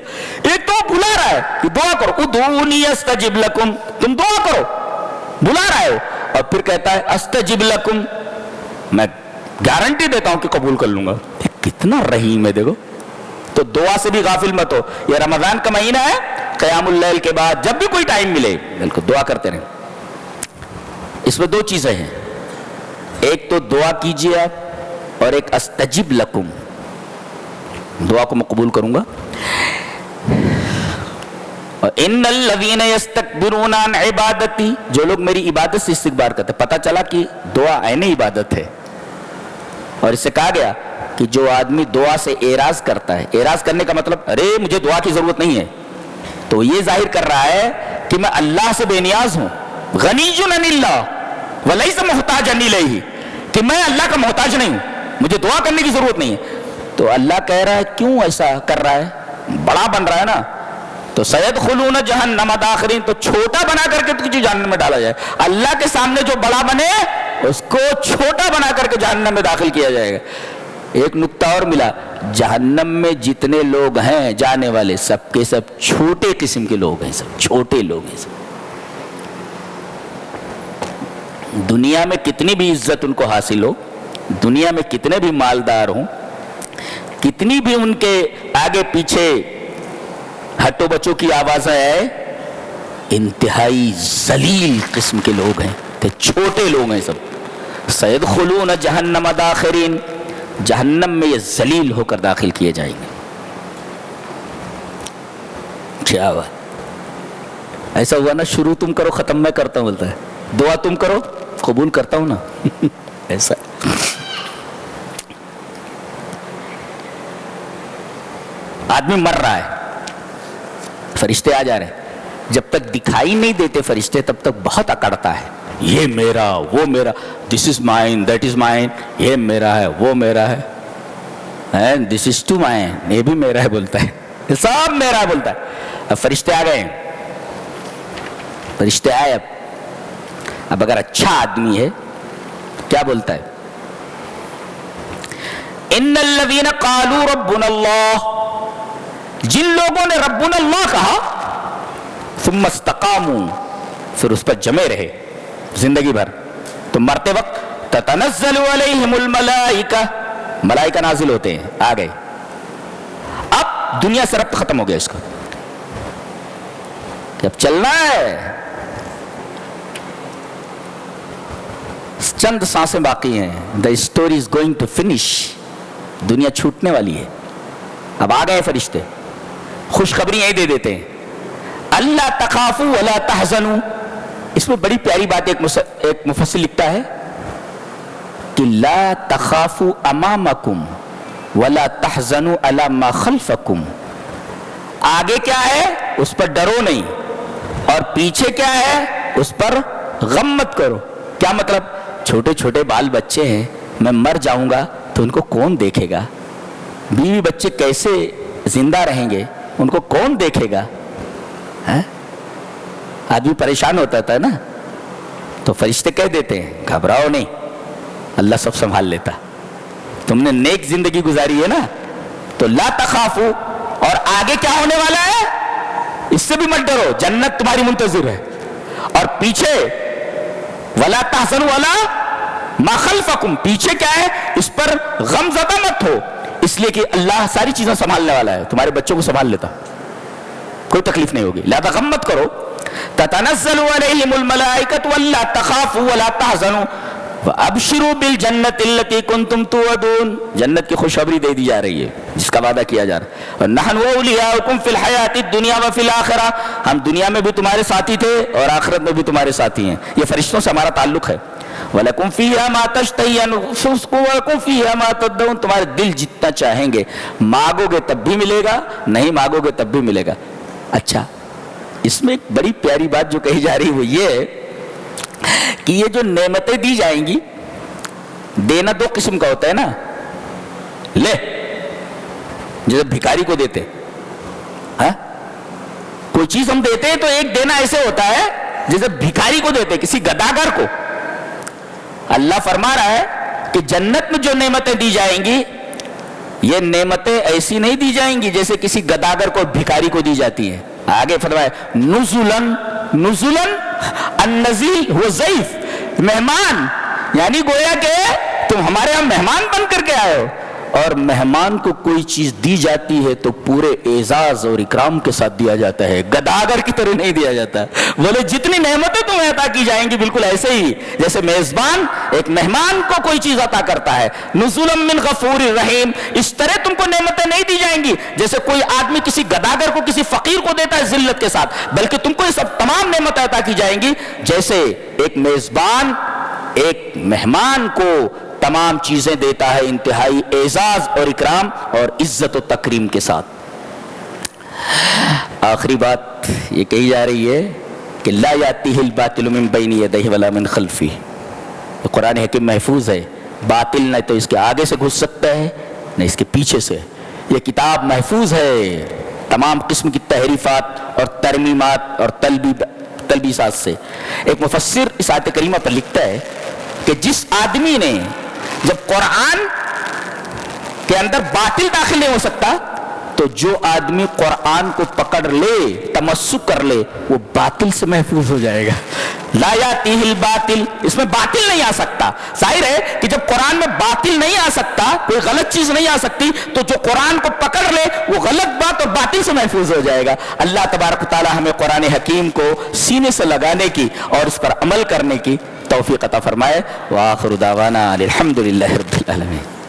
ایک تو بلا رہا ہے کہ دعا کرو، ادعونی استجب لکم، تم دعا کرو، بلا رہا ہے. اور پھر کہتا ہے استجب لکم، میں گارنٹی دیتا ہوں کہ قبول کر لوں گا. کتنا رحیم ہے. دیکھو تو دعا سے بھی غافل مت ہو. یہ رمضان کا مہینہ ہے، قیام اللیل کے بعد جب بھی کوئی ٹائم ملے بالکل دعا کرتے رہیں. اس میں دو چیزیں ہیں، ایک تو دعا کیجیے آپ، اور ایک استجب لکم، دعا کو میں قبول کروں گا. اور ان الذین یستکبرون عن عبادتی، جو لوگ میری عبادت سے استکبار کرتے. پتہ چلا کہ دعا عین عبادت ہے. اور اس سے کہا گیا کہ جو آدمی دعا سے اعراض کرتا ہے، اعراض کرنے کا مطلب ارے مجھے دعا کی ضرورت نہیں ہے، تو یہ ظاہر کر رہا ہے کہ میں اللہ سے بے نیاز ہوں. غنی عن اللہ ولیس محتاجا الیہ، کہ میں اللہ کا محتاج نہیں ہوں، مجھے دعا کرنے کی ضرورت نہیں ہے. تو اللہ کہہ رہا ہے کیوں ایسا کر رہا ہے؟ بڑا بن رہا ہے نا. تو تو سیدخلون جہنم داخرین، تو چھوٹا بنا کر کے تجھے جہنم میں ڈالا جائے. اللہ کے سامنے جو بڑا بنے اس کو چھوٹا بنا کر کے جہنم میں داخل کیا جائے گا. ایک نقطہ اور ملا، جہنم میں جتنے لوگ ہیں جانے والے سب کے سب چھوٹے قسم کے لوگ ہیں، سب چھوٹے لوگ ہیں سب. دنیا میں کتنی بھی عزت ان کو حاصل ہو، دنیا میں کتنے بھی مالدار ہوں، کتنی بھی ان کے آگے پیچھے ہٹو بچوں کی آوازیں آئے، انتہائی ذلیل قسم کے لوگ ہیں کہ چھوٹے لوگ ہیں سب. سیدخلون جہنم داخرین، جہنم میں یہ ذلیل ہو کر داخل کیے جائیں گے. کیا بات، ایسا ہوا نا، شروع تم کرو ختم میں کرتا ہوں بولتا ہے، دعا تم کرو قبول کرتا ہوں نا. ایسا آدمی مر رہا ہے، فرشتے آ جا رہے ہیں، جب تک دکھائی نہیں دیتے فرشتے تب تک بہت اکڑتا ہے، یہ میرا وہ میرا، this is mine that is mine, یہ میرا ہے وہ میرا ہے، and this is too mine, یہ بھی میرا ہے بولتا ہے، سب میرا بولتا ہے. اب فرشتے آ گئے، فرشتے آئے، اب اگر اچھا آدمی ہے کیا بولتا ہے؟ ان الذین قالوا ربنا اللہ، جن لوگوں نے ربنا اللہ کہا، ثم استقاموا، پھر اس پر جمے رہے زندگی بھر، تو مرتے وقت تتنزل علیہم الملائکہ، ملائکہ نازل ہوتے ہیں، آ گئے. اب دنیا سے ربط ختم ہو گیا اس کا، جب چلنا ہے، چند سانسیں باقی ہیں، the story is going to finish, دنیا چھوٹنے والی ہے. اب آ گئے فرشتے، خوشخبری یہی دے دیتے ہیں، اللہ تخافوا ولا تحزنوا. اس میں بڑی پیاری بات ایک مفسر لکھتا ہے کہ لا تخافوا امامکم ولا تحزنوا علی ما خلفکم. آگے کیا ہے اس پر ڈرو نہیں، اور پیچھے کیا ہے اس پر غم مت کرو. کیا مطلب؟ چھوٹے چھوٹے بال بچے ہیں، میں مر جاؤں گا تو ان کو کون دیکھے گا؟ بیوی بچے کیسے زندہ رہیں گے؟ ان کو کون دیکھے گا؟ آدمی پریشان ہوتا تھا نا، تو فرشتے کہہ دیتے ہیں گھبراؤ نہیں، اللہ سب سنبھال لیتا. تم نے نیک زندگی گزاری ہے نا، تو لا تخافو، اور آگے کیا ہونے والا ہے اس سے بھی مت ڈرو، جنت تمہاری منتظر ہے. اور پیچھے ولا تحزنوا ولا ما خلفکم، پیچھے کیا ہے اس پر غم زدہ مت ہو، اس لیے کہ اللہ ساری چیزیں سنبھالنے والا ہے، تمہارے بچوں کو سنبھال لیتا، کوئی تکلیف نہیں ہوگی، لہذا غم مت کرو. تتنزل علیہم الملائکۃ ولا تخافوا ولا تحزنوا وابشروا بالجنۃ التي کنتم توعدون. جنت کی خوشخبری دے دی جا رہی ہے جس کا وعدہ کیا جا رہا ہے. نحن اولیاؤکم فی الحیاۃ الدنیا وفی الآخرہ، ہم دنیا میں بھی تمہارے ساتھی تھے اور آخرت میں بھی تمہارے ساتھی ہیں. یہ فرشتوں سے ہمارا تعلق ہے. وَلَكُمْ فِيهَا مَا تَشْتَهِي أَنفُسُكُمْ وَلَكُمْ فِيهَا مَا تَدَّعُونَ. تمہارے دل جتنا چاہیں گے مانگو گے تب بھی ملے گا، نہیں مانگو گے تب بھی ملے گا. اچھا، اس میں ایک بڑی پیاری بات جو کہی جا رہی وہ یہ ہے کہ یہ جو نعمتیں دی جائیں گی، دینا دو قسم کا ہوتا ہے نا. لے جیسے بھکاری کو دیتے، کوئی چیز ہم دیتے ہیں تو ایک دینا ایسے ہوتا ہے جیسے بھکاری کو دیتے، کسی گداگر کو. اللہ فرما رہا ہے کہ جنت میں جو نعمتیں دی جائیں گی، یہ نعمتیں ایسی نہیں دی جائیں گی جیسے کسی گداگر کو بھکاری کو دی جاتی ہیں. آگے فرمایا نزلن، نزلن النزیل هو ضیف، مہمان، یعنی گویا کہ تم ہمارے ہاں مہمان بن کر کے آئے ہو. اور مہمان کو کوئی چیز دی جاتی ہے تو پورے اعزاز اور اکرام کے ساتھ دیا جاتا ہے، گداگر کی طرح نہیں دیا جاتا. بولے جتنی نعمتیں تمہیں عطا کی جائیں گی بالکل ایسے ہی جیسے میزبان ایک مہمان کو کوئی چیز عطا کرتا ہے. نزلا من غفور الرحیم، اس طرح تم کو نعمتیں نہیں دی جائیں گی جیسے کوئی آدمی کسی گداگر کو کسی فقیر کو دیتا ہے ذلت کے ساتھ، بلکہ تم کو یہ سب تمام نعمتیں عطا کی جائیں گی جیسے ایک میزبان ایک مہمان کو تمام چیزیں دیتا ہے، انتہائی اعزاز اور اکرام اور عزت و تکریم کے ساتھ. آخری بات یہ کہی جا رہی ہے کہ لا یاتیہ الباطل من بین یدیہ ولا من خلفہ. قرآن حکیم محفوظ ہے، باطل نہ تو اس کے آگے سے گھس سکتا ہے نہ اس کے پیچھے سے. یہ کتاب محفوظ ہے، تمام قسم کی تحریفات اور ترمیمات اور تلبیسات سے۔ ایک مفسر اس آیت کریمہ پر لکھتا ہے کہ جس آدمی نے جب قرآن کے اندر باطل داخل نہیں ہو سکتا تو جو آدمی قرآن کو پکڑ لے، تمسک کر لے، وہ باطل سے محفوظ ہو جائے گا۔ لا یاتیہ الباطل، اس میں باطل نہیں آ سکتا۔ ظاہر ہے کہ جب قرآن میں باطل نہیں آ سکتا، کوئی غلط چیز نہیں آ سکتی، تو جو قرآن کو پکڑ لے وہ غلط بات اور باطل سے محفوظ ہو جائے گا۔ اللہ تبارک و تعالی ہمیں قرآن حکیم کو سینے سے لگانے کی اور اس پر عمل کرنے کی توفیق عطا فرمائے۔ وآخر دعوانا الحمد للہ رب العالمین۔